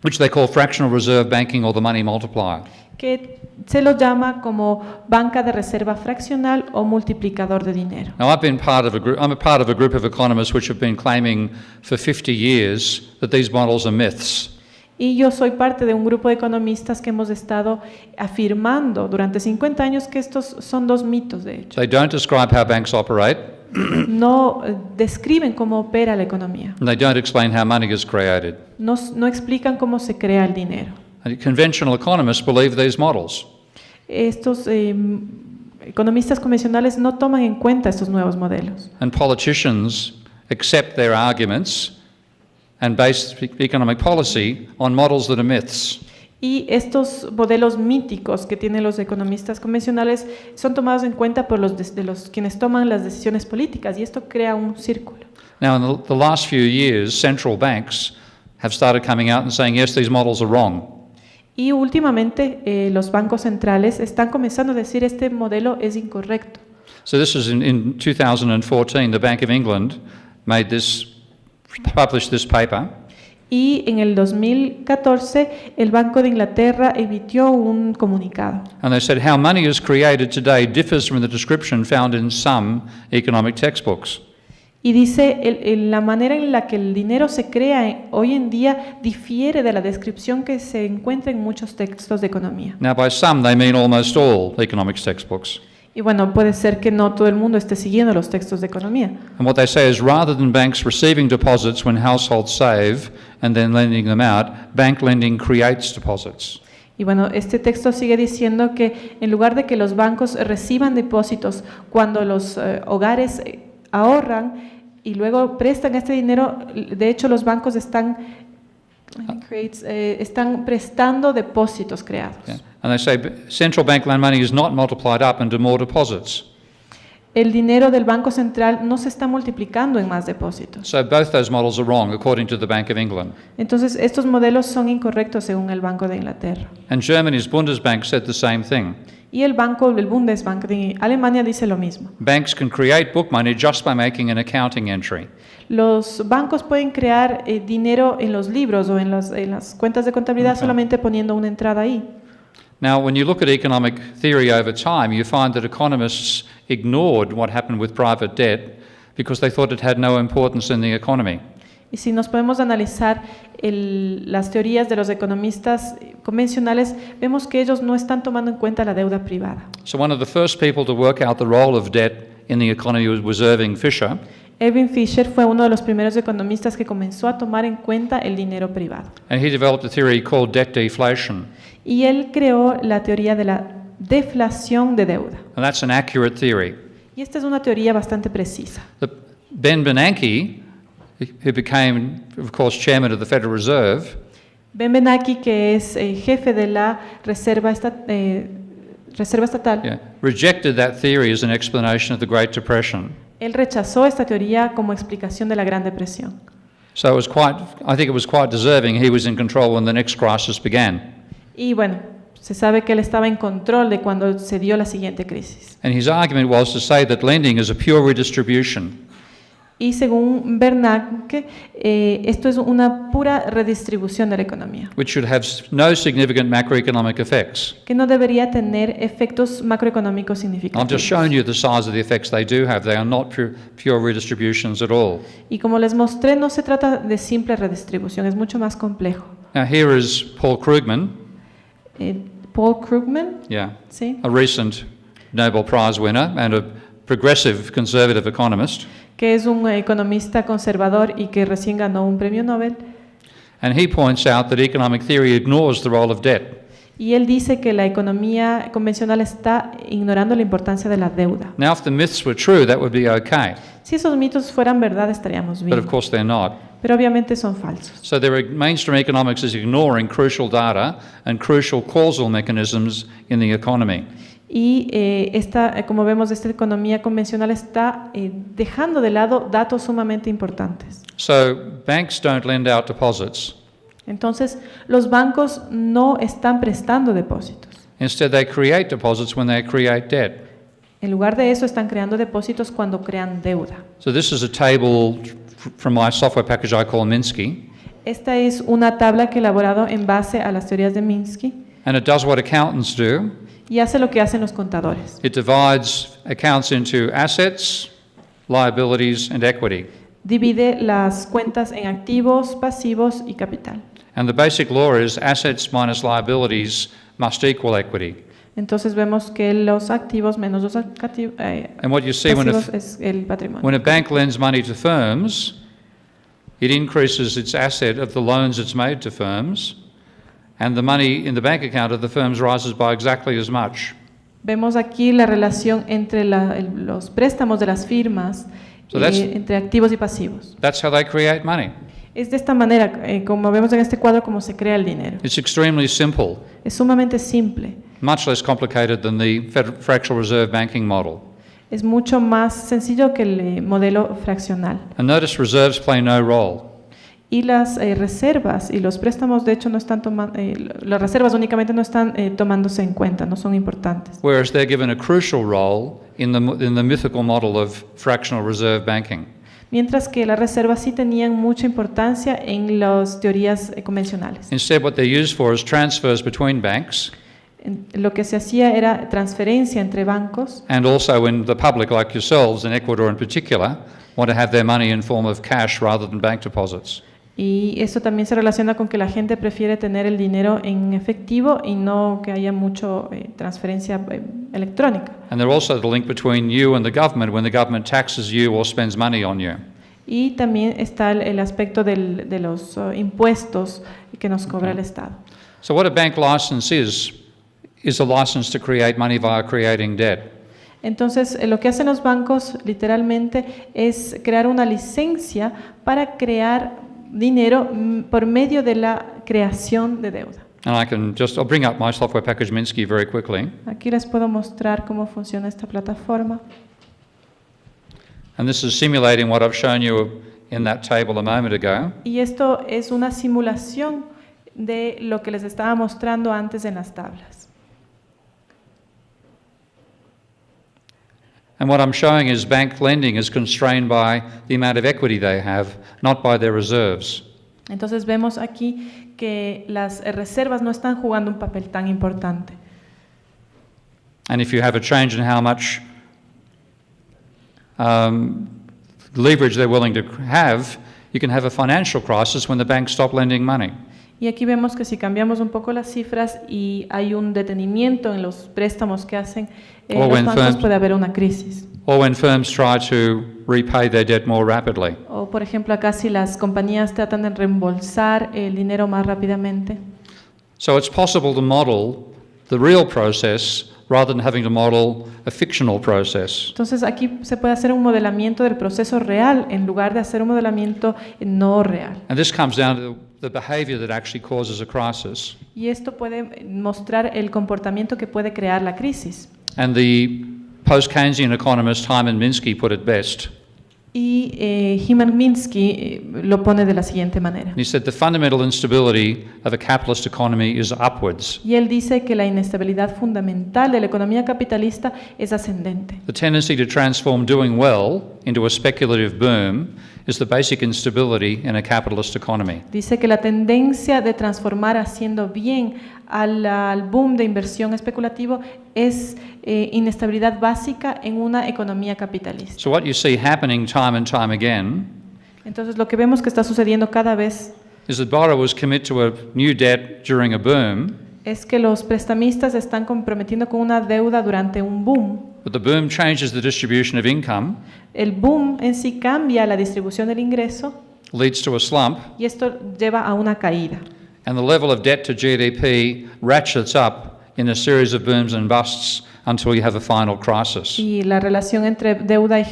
Which they call fractional reserve banking or the money multiplier. que se lo llama como banca de reserva fraccional o multiplicador de dinero. Now, I'm a part of a group of economists which have been claiming for 50 years that these models are myths. Y yo soy parte de un grupo de economistas que hemos estado afirmando durante 50 años que estos son dos mitos, de hecho. They don't describe how banks operate, No describen cómo opera la economía, and they don't explain how money is created. no explican cómo se crea el dinero. And conventional economists believe these models. Estos economistas convencionales no toman en cuenta estos nuevos modelos. And politicians accept their arguments and base economic policy on models that are myths. Y estos modelos míticos que tienen los economistas convencionales son tomados en cuenta por los quienes toman las decisiones políticas, y esto crea un círculo. Now, in the last few years, central banks have started coming out and saying, yes, these models are wrong. Y últimamente los bancos centrales están comenzando a decir este modelo es incorrecto. So this is in 2014, the Bank of England published this paper. Y en el 2014 el Banco de Inglaterra emitió un comunicado. And they said how money is created today differs from the description found in some economic textbooks. Y dice, la manera en la que el dinero se crea hoy en día difiere de la descripción que se encuentra en muchos textos de economía. Now, by some, they mean almost all economics textbooks. Y bueno, puede ser que no todo el mundo esté siguiendo los textos de economía. And what they say is rather than banks receiving deposits when households save and then lending them out, bank lending creates deposits. Y bueno, este texto sigue diciendo que en lugar de que los bancos reciban depósitos cuando los hogares ahorran y luego prestan este dinero, de hecho los bancos están prestando depósitos creados. Yeah. And they say central bank loan money is not multiplied up into more deposits. El dinero del Banco Central no se está multiplicando en más depósitos. So both those models are wrong, according to the Bank of England. Entonces, estos modelos son incorrectos según el Banco de Inglaterra. And Germany's Bundesbank said the same thing. Y el Bundesbank de Alemania dice lo mismo. Banks can create book money just by making an accounting entry. Los bancos pueden crear dinero en los libros o en las cuentas de contabilidad solamente poniendo una entrada ahí. Now, when you look at economic theory over time, you find that economists ignored what happened with private debt because they thought it had no importance in the economy. Y si nos podemos analizar las teorías de los economistas convencionales, vemos que ellos no están tomando en cuenta la deuda privada. So one of the first people to work out the role of debt in the economy was Irving Fisher. Irving Fisher fue uno de los primeros economistas que comenzó a tomar en cuenta el dinero privado. And he developed a theory called debt deflation. Y él creó la teoría de la deflación de deuda. And that's an accurate theory. Y esta es una teoría bastante precisa. Ben Bernanke, who became, of course, chairman of the Federal Reserve, Ben Bernanke, que es jefe de la Reserva Estatal, yeah, rejected that theory as an explanation of the Great Depression. él rechazó esta teoría como explicación de la Gran Depresión. So it was I think it was quite deserving he was in control when the next crisis began. Y bueno, se sabe que él estaba en control de cuando se dio la siguiente crisis. And his argument was to say that lending is a pure redistribution. Y según Bernanke, esto es una pura redistribución de la economía, Which should have no significant macroeconomic effects. que no debería tener efectos macroeconómicos I've just significativos. shown you the size of the effects they do have. They are not pure redistributions at all. Y como les mostré, no se trata de simple redistribución, es mucho más complejo. Now here is Paul Krugman, Paul Krugman, yeah, ¿sí? a recent Nobel Prize winner and a progressive conservative economist. Que es un economista conservador y que recién ganó un premio Nobel. And he points out that economic theory ignores the role of debt. Y él dice que la economía convencional está ignorando la importancia de la deuda. Now, if the myths were true, that would be okay. Si esos mitos fueran verdad, estaríamos But of bien. course, they're not. Pero obviamente son falsos. So mainstream economics is ignoring crucial data and crucial causal mechanisms in the economy. Y como vemos, esta economía convencional está dejando de lado datos sumamente importantes. So banks don't lend out deposits. Entonces, los bancos no están prestando depósitos. Instead, they create deposits when they create debt. En lugar de eso, están creando depósitos cuando crean deuda. So this is a table from my software package I call Minsky. Esta es una tabla que he elaborado en base a las teorías de Minsky And it does what accountants do. y hace lo que hacen los contadores. It divides accounts into assets, liabilities, and equity. Divide las cuentas en activos, pasivos y capital. And the basic law is assets minus liabilities must equal equity. Entonces vemos que los activos menos los And what you see pasivos es el patrimonio. when a bank lends money to firms, it increases its asset of the loans it's made to firms, and the money in the bank account of the firms rises by exactly as much. Vemos aquí la relación entre los préstamos de las firmas, So that's- entre activos y pasivos. That's how they create money. Es de esta manera, como vemos en este cuadro, como se crea el dinero. It's extremely simple, Es sumamente simple. much less complicated than the fractional reserve banking model. Es mucho más sencillo que el modelo fraccional. And notice reserves play no role. Y las reservas y los préstamos, de hecho, no están las reservas únicamente no están tomándose en cuenta, no son importantes. Whereas they're given a crucial role in the mythical model of fractional reserve banking. Mientras que las reservas sí tenían mucha importancia en las teorías convencionales. Instead, what they're used for is transfers between banks Lo que se hacía era transferencia entre bancos and also when the public, like yourselves, in Ecuador in particular, want to have their money in form of cash rather than bank deposits. y esto también se relaciona con que la gente prefiere tener el dinero en efectivo y no que haya mucho transferencia electrónica. And there's also the link between you and the government when the government taxes you or spends money on you. Y también está el aspecto de los impuestos que nos cobra el Estado. So what a bank license is a license to create money via creating debt. Entonces, lo que hacen los bancos literalmente es crear una licencia para crear dinero por medio de la creación de deuda. And I'll bring up my software package Minsky very quickly. Aquí les puedo mostrar cómo funciona esta plataforma. And this is simulating what I've shown you in that table a moment ago. Y esto es una simulación de lo que les estaba mostrando antes en las tablas. And what I'm showing is bank lending is constrained by the amount of equity they have, not by their reserves. Entonces vemos aquí que las reservas no están jugando un papel tan importante. And if you have a change in how much leverage they're willing to have, you can have a financial crisis when the banks stop lending money. Y aquí vemos que si cambiamos un poco las cifras y hay un detenimiento en los préstamos que hacen O los en bancos, firms- puede haber una crisis. Or when firms try to repay their debt more rapidly. O por ejemplo acá si las compañías tratan de reembolsar el dinero más rápidamente. So it's possible to model the real process rather than having to model a fictional process. Entonces aquí se puede hacer un modelamiento del proceso real en lugar de hacer un modelamiento no real. And this comes down to the behavior that actually causes a crisis. Y esto puede mostrar el comportamiento que puede crear la crisis. And the post-Keynesian economist Hyman Minsky put it best. Y Hyman Minsky lo pone de la siguiente manera. And he said the fundamental instability of a capitalist economy is upwards. Y él dice que la inestabilidad fundamental de la economía capitalista es ascendente. The tendency to transform doing well into a speculative boom is the basic instability in a capitalist economy. Dice que la tendencia de transformar haciendo bien al boom de inversión especulativo es inestabilidad básica en una economía capitalista. So what you see happening time and time again Entonces lo que vemos que está sucediendo cada vez is that borrowers commit to a new debt during a boom, es que los prestamistas se están comprometiendo con una deuda durante un boom. but the boom changes the distribution of income, El boom en sí cambia la distribución del ingreso leads to a slump, y esto lleva a una caída. and the level of debt to GDP ratchets up in a series of booms and busts until you have a final crisis. Y la relación entre deuda y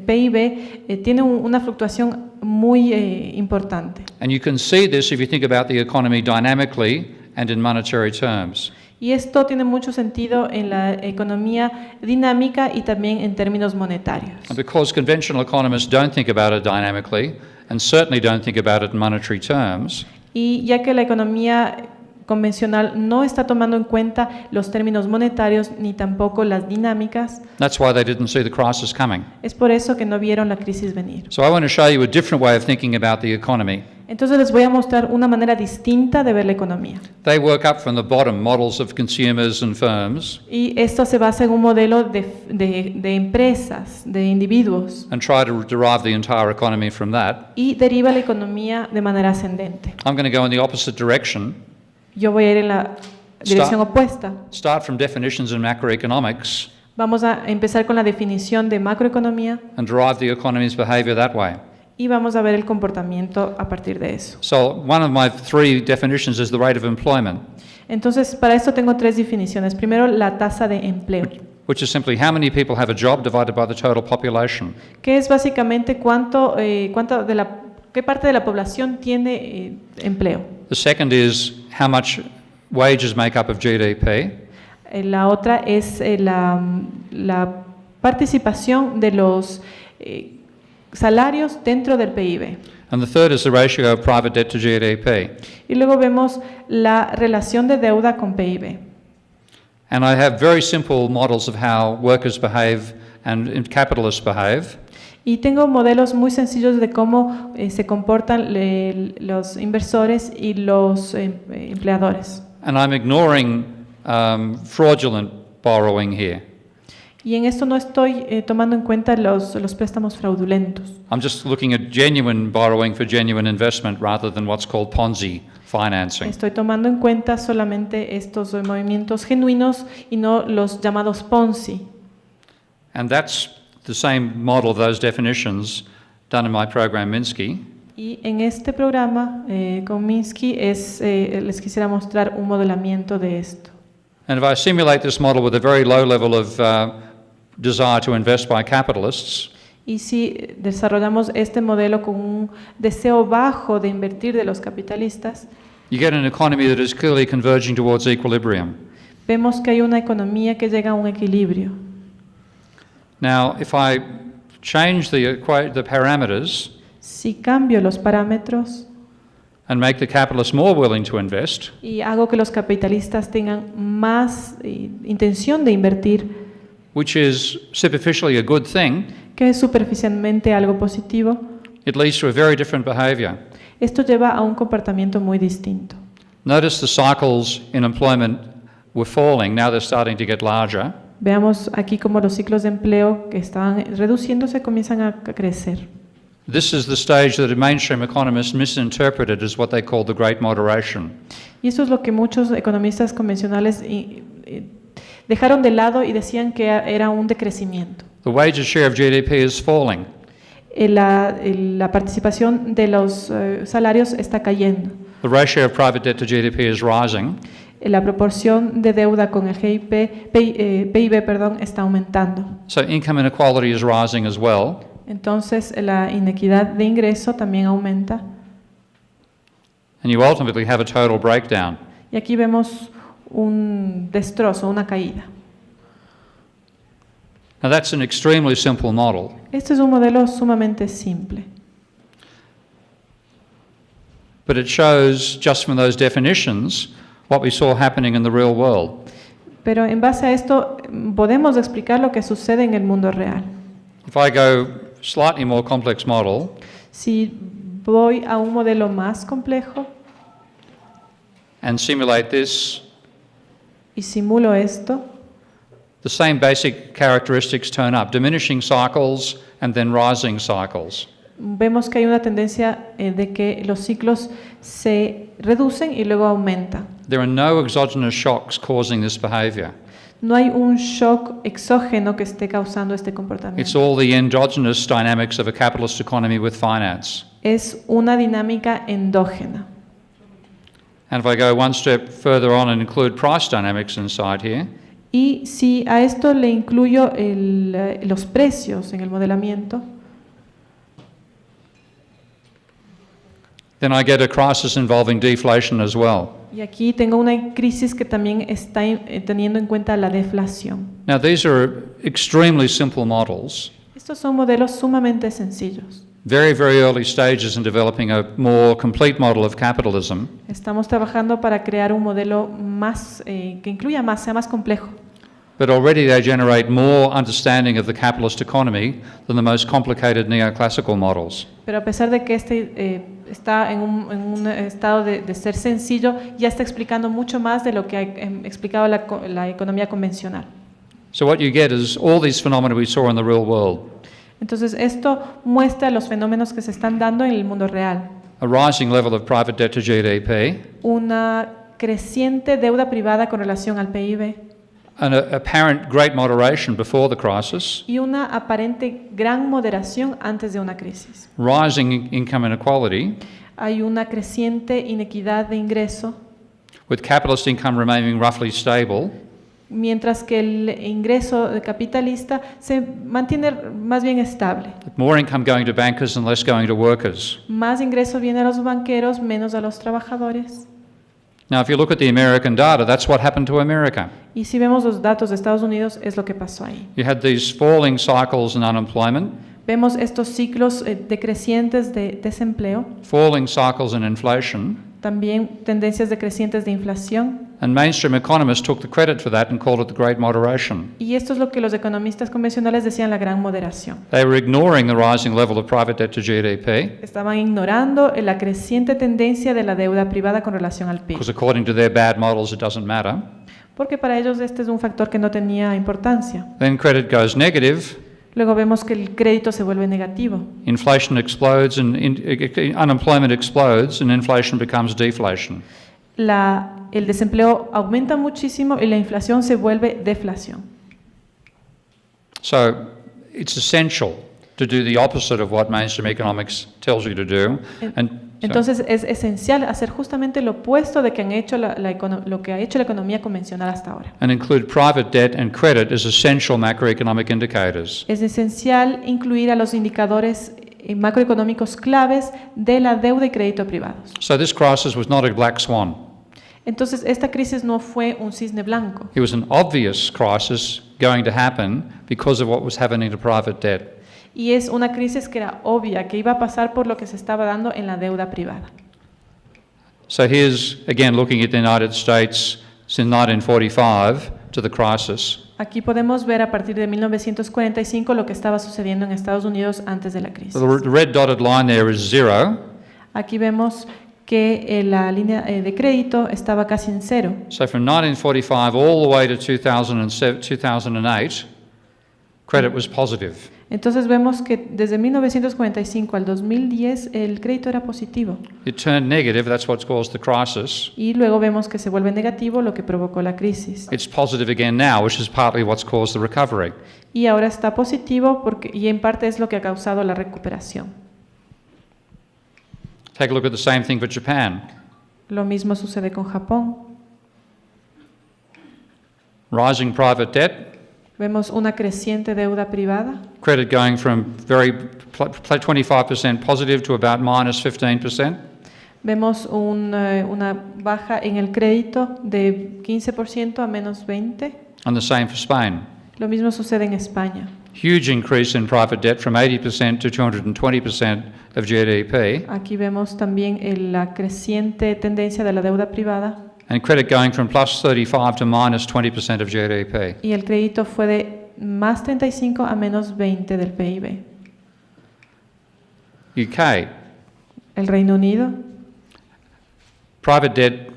PIB tiene una fluctuación muy importante. And you can see this if you think about the economy dynamically and in monetary terms. Y esto tiene mucho sentido en la economía dinámica y también en términos monetarios. And because conventional economists don't think about it dynamically, and certainly don't think about it in monetary terms, Y ya que la economía convencional no está tomando en cuenta los términos monetarios ni tampoco las dinámicas, that's why they didn't see the crisis coming. es por eso que no vieron la crisis venir. So I want to show you a different way of thinking about the economy. Entonces les voy a mostrar una manera distinta de ver la economía. They work up from the bottom, models of consumers and firms, Y esto se basa en un modelo de empresas, de individuos, and try to derive the entire economy from that. y deriva la economía de manera ascendente. I'm going to go in the opposite direction, Yo voy a ir en la dirección opuesta. start from definitions in macroeconomics, Vamos a empezar con la definición de macroeconomía and derive the economy's behavior that way. y vamos a ver el comportamiento a partir de eso. So one of my three definitions is the rate of employment, Entonces, para esto tengo tres definiciones. Primero, la tasa de empleo, which is simply how many people have a job divided by the total population. que es básicamente qué parte de la población tiene empleo. The second is how much wages make up of GDP. La otra es la participación de los salarios dentro del PIB. And the third is the ratio of private debt to GDP. Y luego vemos la relación de deuda con PIB. And I have very simple models of how workers behave and capitalists behave. Y tengo modelos muy sencillos de cómo se comportan los inversores y los empleadores. And I'm ignoring fraudulent borrowing here. Y en esto no estoy tomando en cuenta los préstamos fraudulentos. I'm just looking at genuine borrowing for genuine investment rather than what's called Ponzi financing. Estoy tomando en cuenta solamente estos movimientos genuinos y no los llamados Ponzi. And that's the same model, those definitions, done in my program Minsky. Y en este programa con Minsky les quisiera mostrar un modelamiento de esto. And if I simulate this model with a very low level of desire to invest by capitalists, Y si desarrollamos este modelo con un deseo bajo de invertir de los capitalistas, you get an economy that is clearly converging towards equilibrium. vemos que hay una economía que llega a un equilibrio. Now, if I change the parameters Si cambio los parámetros and make the capitalists more willing to invest, y hago que los capitalistas tengan más intención de invertir, which is superficially a good thing, que es superficialmente algo positivo, it leads to a very different behavior. esto lleva a un comportamiento muy distinto. Notice the cycles in employment were falling, now they're starting to get larger. Veamos aquí cómo los ciclos de empleo que estaban reduciéndose comienzan a crecer. This is the stage that mainstream economists misinterpreted as what they call the Great Moderation. Y eso es lo que muchos economistas convencionales dejaron de lado y decían que era un decrecimiento. The wages share of GDP is falling. La participación de los salarios está cayendo. The ratio of private debt to GDP is rising. La proporción de deuda con el PIB está aumentando. So income inequality is rising as well. Entonces la inequidad de ingreso también aumenta. And you ultimately have a total breakdown. Y aquí vemos un destrozo, una caída. Now that's an extremely simple model. Este es un modelo sumamente simple. But it shows, just from those definitions, what we saw happening in the real world. Pero en base a esto podemos explicar lo que sucede en el mundo real. If I go slightly more complex model, Si voy a un modelo más complejo and simulate this, y simulo esto, the same basic characteristics turn up, diminishing cycles and then rising cycles. vemos que hay una tendencia de que los ciclos se reducen y luego aumentan. There are no exogenous shocks causing this behavior. No hay un shock exógeno que esté causando este It's comportamiento. all the endogenous dynamics of a capitalist economy with finance. Es una dinámica endógena. And if I go one step further on and include price dynamics inside here, Y si a esto le incluyo los precios en el modelamiento, then I get a crisis involving deflation as well. y aquí tengo una crisis que también está teniendo en cuenta la deflación. Now, these are extremely simple models, Estos son modelos sumamente sencillos. very, very early stages in developing a more complete model of capitalism. Estamos trabajando para crear un modelo más que incluya más, sea más complejo. But already they generate more understanding of the capitalist economy than the most complicated neoclassical models. Pero a pesar de que este está en un estado de ser sencillo, ya está explicando mucho más de lo que ha explicado la economía convencional. So what you get is all these phenomena we saw in the real world. Entonces, esto muestra los fenómenos que se están dando en el mundo real. A rising level of private debt to GDP, Una creciente deuda privada con relación al PIB, an apparent great moderation before the crisis, y una aparente gran moderación antes de una crisis. rising income inequality, Hay una creciente inequidad de ingreso, with capitalist income remaining roughly stable, mientras que el ingreso capitalista se mantiene más bien estable. more income going to bankers and less going to workers. Más ingreso viene a los banqueros, menos a los trabajadores. Now, if you look at the American data, that's what happened to America. Y si vemos los datos de Estados Unidos, es lo que pasó ahí. You had these falling cycles in unemployment, Vemos estos ciclos decrecientes de desempleo, falling cycles in inflation, también tendencias decrecientes de inflación. and mainstream economists took the credit for that and called it the Great Moderation. Y esto es lo que los economistas convencionales decían la gran moderación. They were ignoring the rising level of private debt to GDP, Estaban ignorando la creciente tendencia de la deuda privada con relación al PIB, because according to their bad models, it doesn't matter. porque para ellos este es un factor que no tenía importancia. Then credit goes negative, Luego vemos que el crédito se vuelve negativo. inflation explodes, and unemployment explodes, and inflation becomes deflation. El desempleo aumenta muchísimo y la inflación se vuelve deflación. So it's essential to do the opposite of what mainstream economics tells you to do. Entonces es esencial hacer justamente lo opuesto de que han hecho lo que ha hecho la economía convencional hasta ahora. And include private debt and credit as essential macroeconomic indicators. Es esencial incluir a los indicadores macroeconómicos claves de la deuda y crédito privados. So this crisis was not a black swan. Entonces esta crisis no fue un cisne blanco. It was an obvious crisis going to happen because of what was happening to private debt. Y es una crisis que era obvia, que iba a pasar por lo que se estaba dando en la deuda privada. So here's, again, looking at the United States since 1945 to the crisis. Aquí podemos ver a partir de 1945 lo que estaba sucediendo en Estados Unidos antes de la crisis. The red dotted line there is zero. Aquí vemos que la línea de crédito estaba casi en cero. So from 1945 all the way to 2008, credit was positive. Entonces vemos que desde 1945 al 2010 el crédito era positivo. It turned negative, that's what's caused the crisis. Y luego vemos que se vuelve negativo, lo que provocó la crisis. It's positive again now, which is partly what's caused the recovery. Y ahora está positivo y en parte es lo que ha causado la recuperación. Take a look at the same thing for Japan. Lo mismo sucede con Japón. Rising private debt, Vemos una creciente deuda privada, credit going from 25% positive to about minus 15%. vemos una baja en el crédito de 15% a menos 20%. And the same for Spain. Lo mismo sucede en España. Huge increase in private debt from 80% to 220% of GDP. Aquí vemos también la creciente tendencia de la deuda privada And credit going from plus 35 to minus 20% of GDP. y el crédito fue de más 35 a menos 20 del PIB. UK, El Reino Unido, private debt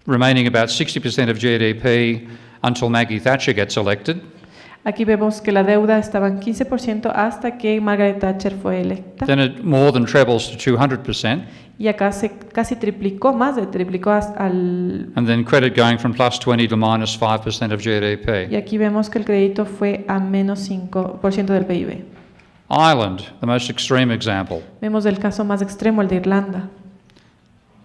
remaining about 60% of GDP until Maggie Thatcher gets elected. aquí vemos que la deuda estaba en 15% hasta que Margaret Thatcher fue electa. Then it more than trebles to 200%. Y acá se casi triplicó, más de triplicó al... And then credit going from plus 20 to minus 5% of Y GDP. aquí vemos que el crédito fue a menos 5% del PIB. Ireland, the most extreme example. Vemos el caso más extremo, el de Irlanda.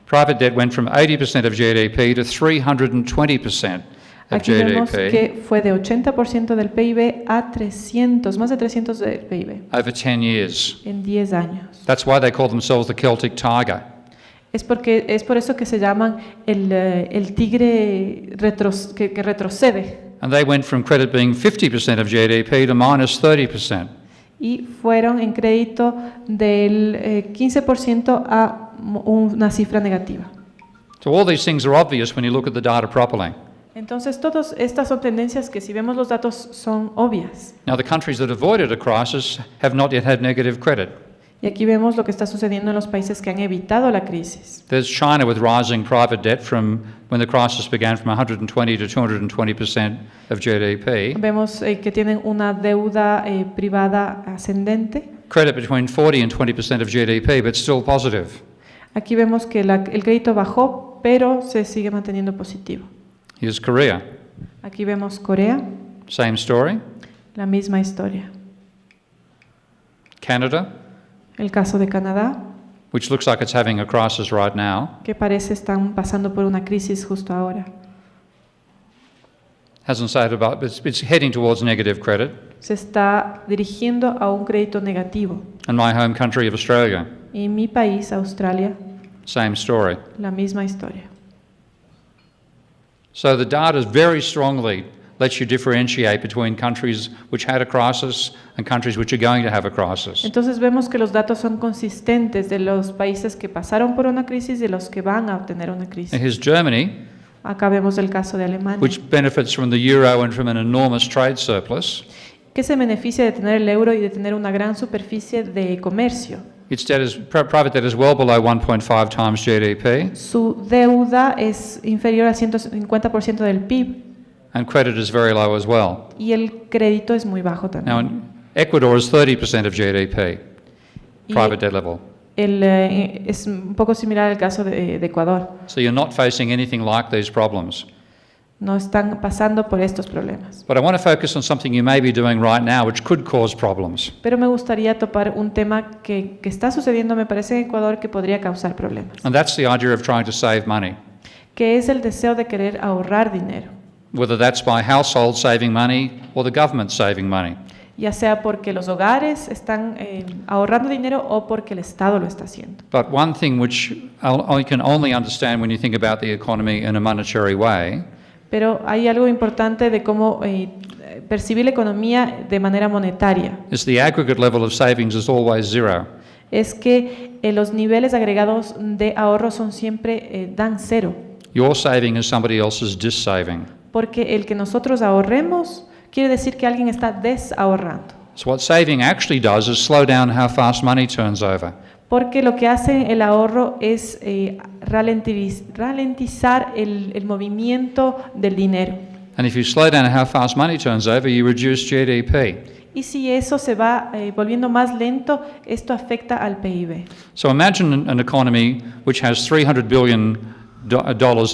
Private debt went from 80% of GDP to 320% of Aquí vemos GDP que fue de 80% del PIB a 300, más de 300 del PIB over 10 years. en 10 años. That's why they call themselves the Celtic Tiger. Es por eso que se llaman el tigre que retrocede. And they went from credit being 50% of GDP to minus 30%. Y fueron en crédito del 15% a una cifra negativa. So all these things are obvious when you look at the data properly. Entonces, todas estas son tendencias que si vemos los datos son obvias. Now, the countries that avoided a crisis have not yet had negative credit. Y aquí vemos lo que está sucediendo en los países que han evitado la crisis. There's China with rising private debt from when the crisis began from 120 to 220% of GDP. Vemos que tienen una deuda privada ascendente. Credit between 40 and 20% of GDP, but still positive. Aquí vemos que el crédito bajó, pero se sigue manteniendo positivo. Here's Korea. Aquí vemos Corea, same story. la misma historia. Canada, El caso de Canadá, which looks like it's having a crisis right now, que parece están pasando por una crisis justo ahora. hasn't said about, it's heading towards negative credit. Se está dirigiendo a un crédito negativo. And my home country of Australia, Y mi país, Australia, same story. la misma historia. So the data very strongly lets you differentiate between countries which had a crisis and countries which are going to have a crisis. Entonces vemos que los datos son consistentes de los países que pasaron por una crisis y de los que van a obtener una And crisis. here's Germany, Acá vemos el caso de Alemania, which benefits from the euro and from an enormous trade surplus. que se beneficia de tener el euro y de tener una gran superficie de comercio. Its debt is, private debt is well below 1.5 times GDP, Su deuda es inferior al 150% del PIB and credit is very low as well. y el crédito es muy bajo Now, también. in Ecuador is 30% of GDP, Y private debt level. es un poco similar al caso de Ecuador. So you're not facing anything like these problems. No están pasando por estos problemas. But I want to focus on something you may be doing right now which could cause problems. Pero me gustaría topar un tema que está sucediendo, me parece, en Ecuador, que podría causar problemas, And that's the idea of trying to save money, que es el deseo de querer ahorrar dinero, whether that's by households saving money or the government saving money. ya sea porque los hogares están ahorrando dinero o porque el Estado lo está haciendo. But one thing which I can only understand when you think about the economy in a monetary way Pero hay algo importante de cómo percibir la economía de manera monetaria. is the aggregate level of savings is always zero. Es que los niveles agregados de ahorro son siempre dan cero, Your saving is somebody else's dissaving. porque el que nosotros ahorremos quiere decir que alguien está desahorrando. So what saving actually does is slow down how fast money turns over. Porque lo que hace el ahorro es ralentizar el movimiento del dinero. And if you slow down how fast money turns over, you reduce GDP. Y si eso se va volviendo más lento, esto afecta al PIB. So imagine an economy which has $300 billion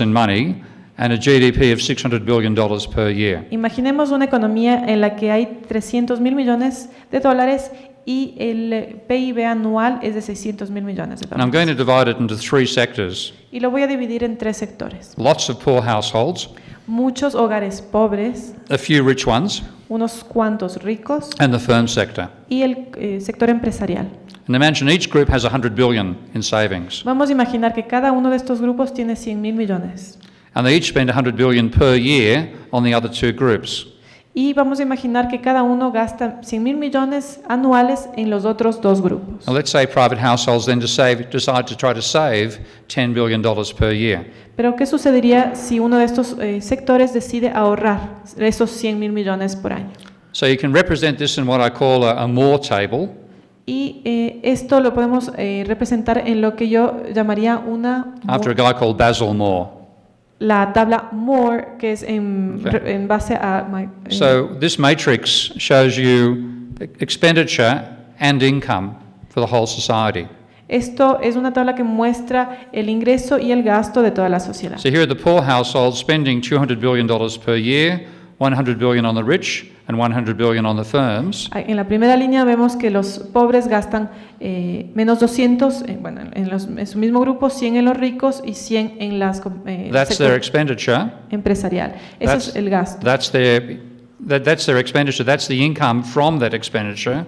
in money and a GDP of $600 billion per year. Imaginemos una economía en la que hay 300 mil millones de dólares y el PIB anual es de 600 mil millones de And I'm going dólares. to divide it into three sectors. Y lo voy a dividir en tres sectores. Lots of poor households, Muchos hogares pobres, a few rich ones, unos cuantos ricos and the firm sector. y el sector empresarial. And imagine each group has 100 billion in savings. Vamos a imaginar que cada uno de estos grupos tiene 100 mil millones. And they each spend 100 billion per year on the other two groups. Y vamos a imaginar que cada uno gasta 100 mil millones anuales en los otros dos grupos. Now let's say private households then decide to try to save $10 billion per year. Pero ¿qué sucedería si uno de estos sectores decide ahorrar esos 100 mil millones por año? So you can represent this in what I call a Moore table. Y esto lo podemos representar en lo que yo llamaría After a guy called Basil Moore. la tabla Moore, que es en base a... So this matrix shows you expenditure and income for the whole society. Esto es una tabla que muestra el ingreso y el gasto de toda la sociedad. So here are the poor households spending $200 billion per year, $100 billion on the rich and $100 billion on the firms. En la primera línea vemos que los pobres gastan menos 200, en su mismo grupo, 100 en los ricos y 100 en las That's their expenditure. empresarial. Eso es el gasto. That's their expenditure. That's the income from that expenditure.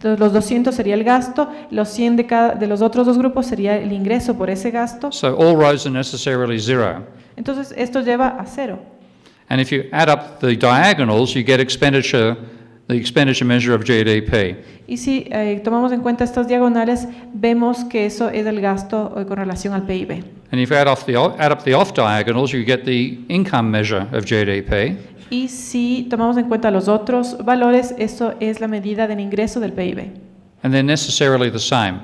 Los 200 sería el gasto, los 100 de los otros dos grupos sería el ingreso por ese gasto. So all rows are necessarily zero. Entonces esto lleva a cero. And if you add up the diagonals, you get expenditure, the expenditure measure of GDP. Y si tomamos en cuenta estas diagonales, vemos que eso es el gasto con relación al PIB. And if you add up the off diagonals, you get the income measure of GDP. Y si tomamos en cuenta los otros valores, eso es la medida del ingreso del PIB. And they're necessarily the same.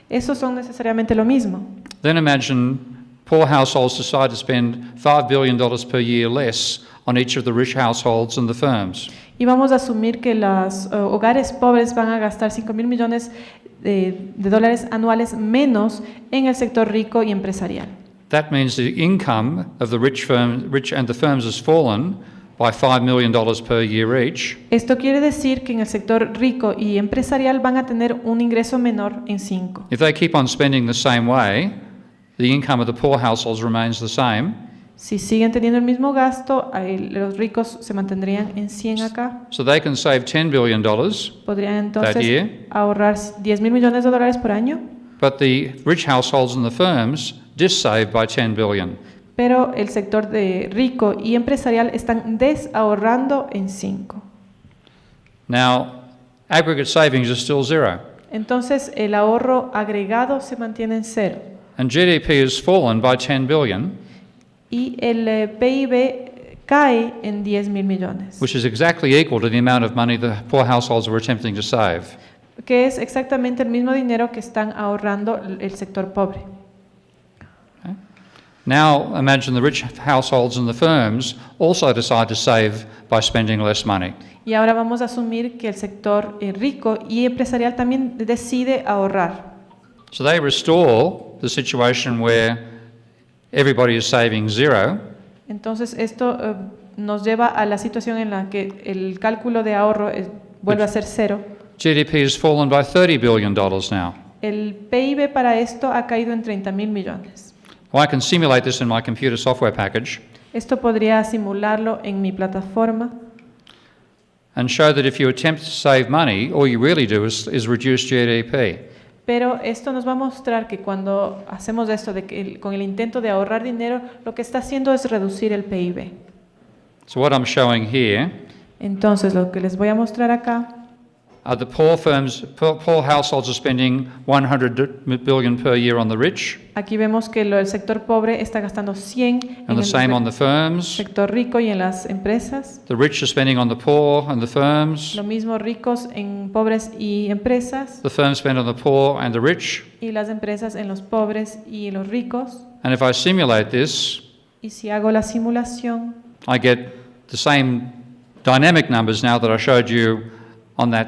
Esos son necesariamente lo mismo. Then imagine poor households decide to spend $5 billion per year less on each of the rich households and the firms. Y vamos a asumir que los hogares pobres van a gastar 5 mil millones de dólares anuales menos en el sector rico y empresarial. That means the income of the rich and the firms has fallen by $5 million per year each, Esto quiere decir que en el sector rico y empresarial van a tener un ingreso menor en 5. if they keep on spending the same way, the income of the poor households remains the same. Si siguen teniendo el mismo gasto, los ricos se mantendrían en 100 acá. So they can save $10 billion, Podrían That year. entonces ahorrar $10,000 millones por año, but the rich households and the firms just save by $10 billion. pero el sector de rico y empresarial están desahorrando en 5. Now, aggregate savings are still zero, Entonces el ahorro agregado se mantiene en 0 and GDP has fallen by $10 billion, y el PIB cae en $10,000 millones, which is exactly equal to the amount of money the poor households were attempting to save. que es exactamente el mismo dinero que están ahorrando el sector pobre. Now, imagine the rich households and the firms also decide to save by spending less money. Y ahora vamos a asumir que el sector rico y empresarial también decide ahorrar. So they restore the situation where everybody is saving zero, Entonces esto nos lleva a la situación en la que el cálculo de ahorro vuelve a ser 0. GDP has fallen by $30 billion now. El PIB para esto ha caído en $30,000 millones. Well, I can simulate this in my computer software package Esto podría simularlo en mi plataforma and show that if you attempt to save money, all you really do is reduce GDP. pero esto nos va a mostrar que cuando hacemos esto, con el intento de ahorrar dinero, lo que está haciendo es reducir el PIB. So what I'm showing here Entonces, lo que les voy a mostrar acá are the poor households are spending $100 billion per year on the rich, aquí vemos que el sector pobre está gastando 100 en and the same on el the firms. sector rico y en las empresas. The rich are spending on the poor and the firms. Lo mismo ricos en pobres y empresas, The firms spend on the poor and the rich. y las empresas en los pobres y los ricos. And if I simulate this, Y si hago la simulación, I get the same dynamic numbers now that I showed you on that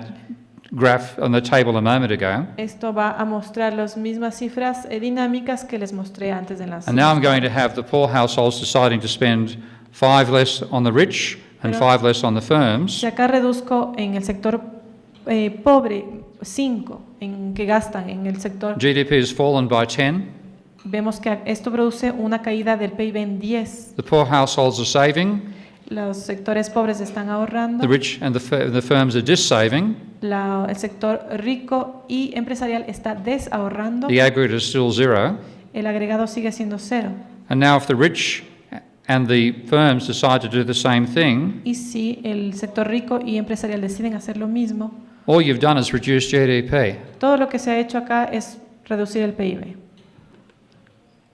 graph on the table a moment ago. esto va a mostrar las mismas cifras dinámicas que les mostré antes en las. And now I'm going to have the poor households deciding to spend 5 less on the rich and Pero- 5 less on the firms. Si acá reduzco en el sector pobre 5 en que gastan en el sector, GDP has fallen by 10. vemos que esto produce una caída del PIB en 10. The poor households are saving. Los sectores pobres están ahorrando. The rich and the firms are just saving. El sector rico y empresarial está desahorrando. The aggregate is still zero. El agregado sigue siendo 0. And now if the rich and the firms decide to do the same thing, Y si el sector rico y empresarial deciden hacer lo mismo, all you've done is reduce GDP. todo lo que se ha hecho acá es reducir el PIB.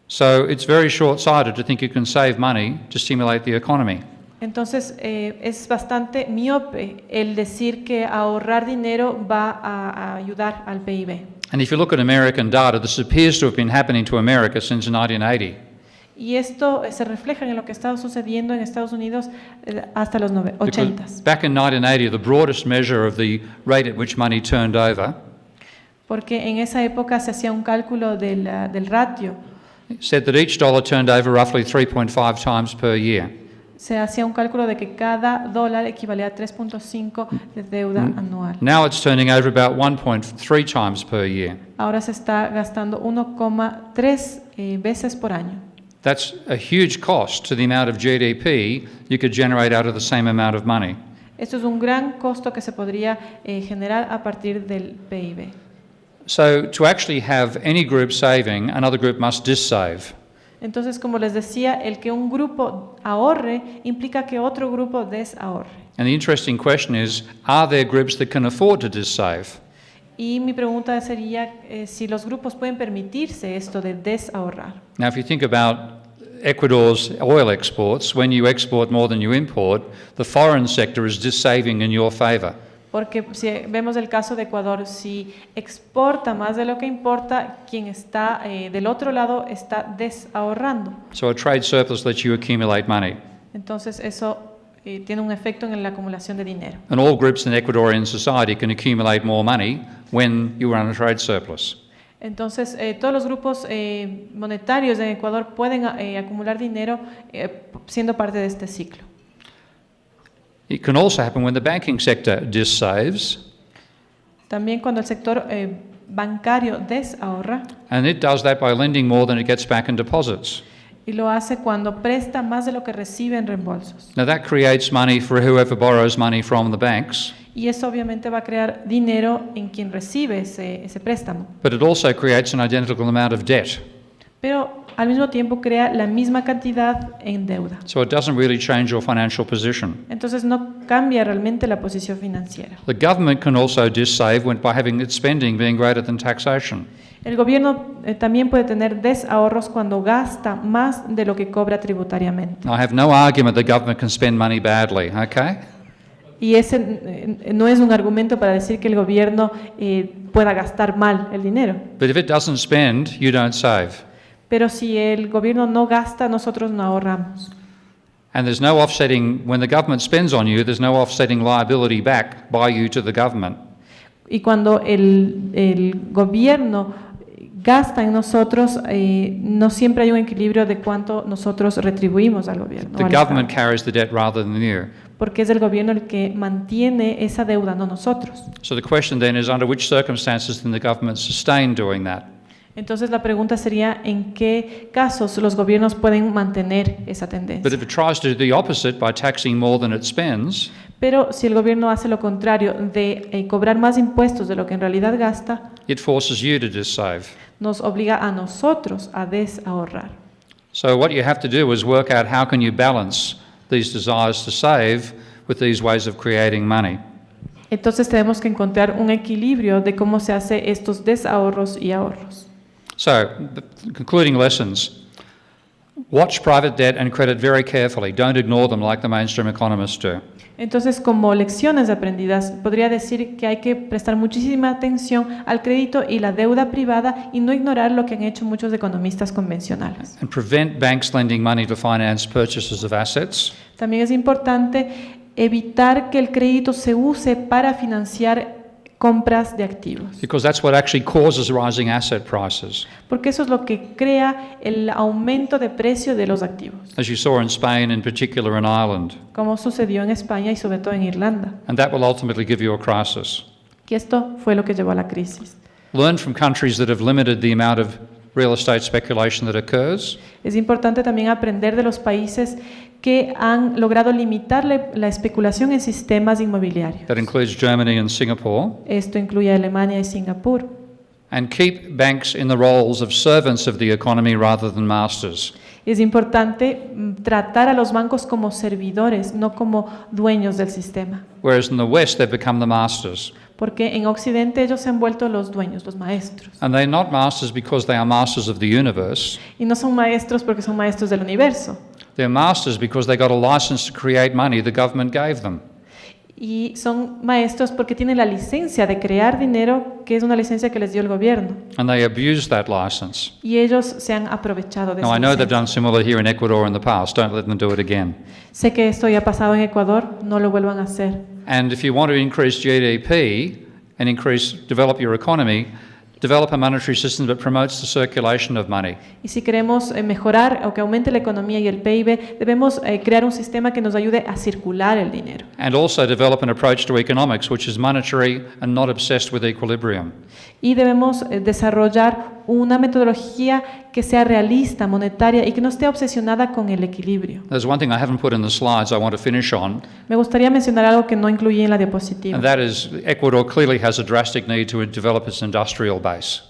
So it's very short-sighted to think you can save money to stimulate the economy. Entonces, es bastante miope el decir que ahorrar dinero va a ayudar al PIB. And if you look at American data, this appears to have been happening to America since 1980. Y esto se refleja en lo que está sucediendo en Estados Unidos hasta los Because 80s. back in 1980, the broadest measure of the rate at which money turned over Porque en esa época se hacía un cálculo del ratio. said that each dollar turned over roughly 3.5 times per year. Se hacía un cálculo de que cada dólar equivalía a 3.5 de deuda anual. Now it's turning over about 1.3 times per year. Ahora se está gastando 1,3 veces por año. That's a huge cost to the amount of GDP you could generate out of the same amount of money. Esto es un gran costo que se podría generar a partir del PIB. So to actually have any group saving, another group must dissave. Entonces, como les decía, el que un grupo ahorre implica que otro grupo desahorre. And the interesting question is, are there groups that can afford to dissave? Y mi pregunta sería si los grupos pueden permitirse esto de desahorrar. Now, if you think about Ecuador's oil exports, when you export more than you import, the foreign sector is dissaving in your favor. Porque si vemos el caso de Ecuador, si exporta más de lo que importa, quien está del otro lado está desahorrando. So a trade surplus lets you accumulate money. Entonces eso tiene un efecto en la acumulación de dinero. And all groups in Ecuadorian society can accumulate more money when you run a trade surplus. Entonces todos los grupos monetarios en Ecuador pueden acumular dinero siendo parte de este ciclo. It can also happen when the banking sector dissaves, También cuando el sector bancario desahorra, and it does that by lending more than it gets back in deposits. y lo hace cuando presta más de lo que recibe en reembolsos. Now that creates money for whoever borrows money from the banks, Y eso obviamente va a crear dinero en quien recibe ese préstamo. but it also creates an identical amount of debt. Pero al mismo tiempo crea la misma cantidad en deuda. So it doesn't really change your financial position. Entonces no cambia realmente la posición financiera. The government can also dissave by having its spending being greater than taxation. El gobierno también puede tener desahorros cuando gasta más de lo que cobra tributariamente. I have no argument the government can spend money badly, okay? Y ese no es un argumento para decir que el gobierno pueda gastar mal el dinero. But if it doesn't spend, you don't save. Pero si el gobierno no gasta, nosotros no ahorramos. And there's no offsetting, when the government spends on you, there's no offsetting liability back by you to the government. Y cuando el gobierno gasta en nosotros, no siempre hay un equilibrio de cuánto nosotros retribuimos al gobierno. The al government Estado. carries the debt rather than you. Porque es el gobierno el que mantiene esa deuda, no nosotros. So the question then is, under which circumstances can the government sustain doing that? Entonces la pregunta sería, ¿en qué casos los gobiernos pueden mantener esa But tendencia? if it tries to do the opposite by taxing more than it spends, Pero si el gobierno hace lo contrario, de cobrar más impuestos de lo que en realidad gasta, it forces you to dissave. nos obliga a nosotros a desahorrar. So what you have to do is work out how can you balance these desires to save with these ways of creating money. Entonces tenemos que encontrar un equilibrio de cómo se hace estos desahorros y ahorros. So, the concluding lessons. Watch private debt and credit very carefully. Don't ignore them like the mainstream economists do. Entonces, como lecciones aprendidas, podría decir que hay que prestar muchísima atención al crédito y la deuda privada y no ignorar lo que han hecho muchos economistas convencionales. And prevent banks lending money to finance purchases of assets. También es importante evitar que el crédito se use para financiar compras de activos, Because that's what actually causes rising asset prices. porque eso es lo que crea el aumento de precio de los activos, As you saw in Spain in particular and Ireland. como sucedió en España y sobre todo en Irlanda, And that will ultimately give you a crisis. que esto fue lo que llevó a la crisis. Learn from countries that have limited the amount of real estate speculation that occurs. Es importante también aprender de los países que han logrado limitar la especulación en sistemas inmobiliarios. That includes Germany and Singapore. Esto incluye a Alemania y Singapur. And keep banks in the roles of servants of the economy rather than masters. Es importante tratar a los bancos como servidores, no como dueños del sistema, Whereas in the West, they've become the masters. porque en Occidente ellos se han vuelto los dueños, los maestros. And they're not masters because they are masters of the universe. Y no son maestros porque son maestros del universo. They're masters because they got a license to create money the government gave them. Y son maestros porque tienen la licencia de crear dinero, que es una licencia que les dio el gobierno. And they abuse that license. Y ellos se han aprovechado de Now, esa I know they've licencia. done similar here in Ecuador in the past. Don't let them do it again. Sé que esto ya ha pasado en Ecuador, no lo vuelvan a hacer. And if you want to increase GDP and develop your economy, develop a monetary system that promotes the circulation of money. Y si queremos mejorar o que aumente la economía y el PIB, debemos crear un sistema que nos ayude a circular el dinero. And also develop an approach to economics which is monetary and not obsessed with equilibrium. Y debemos desarrollar una metodología que sea realista, monetaria y que no esté obsesionada con el equilibrio. There's one thing I haven't put in the slides I want to finish on, Me gustaría mencionar algo que no incluí en la diapositiva. and that is Ecuador clearly has a drastic need to develop its industrial base.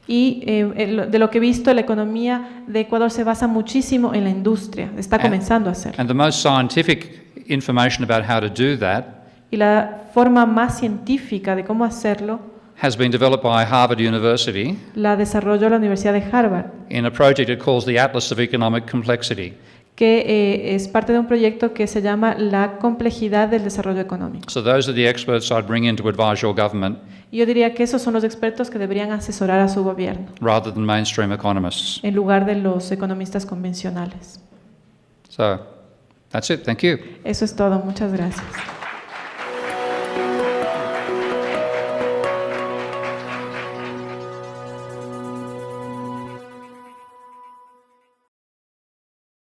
Y de lo que he visto, la economía de Ecuador se basa muchísimo en la industria, está comenzando a hacerlo. And the most scientific information about how to do that Y la forma más científica de cómo hacerlo has been developed by Harvard University la desarrolló la Universidad de Harvard, in a project it calls the Atlas of Economic Complexity. que es parte de un proyecto que se llama La complejidad del desarrollo económico. So those are the experts I'd bring in to advise your government Y yo diría que esos son los expertos que deberían asesorar a su gobierno, rather than mainstream economists. en lugar de los economistas convencionales. So that's it. Thank you. Eso es todo. Muchas gracias.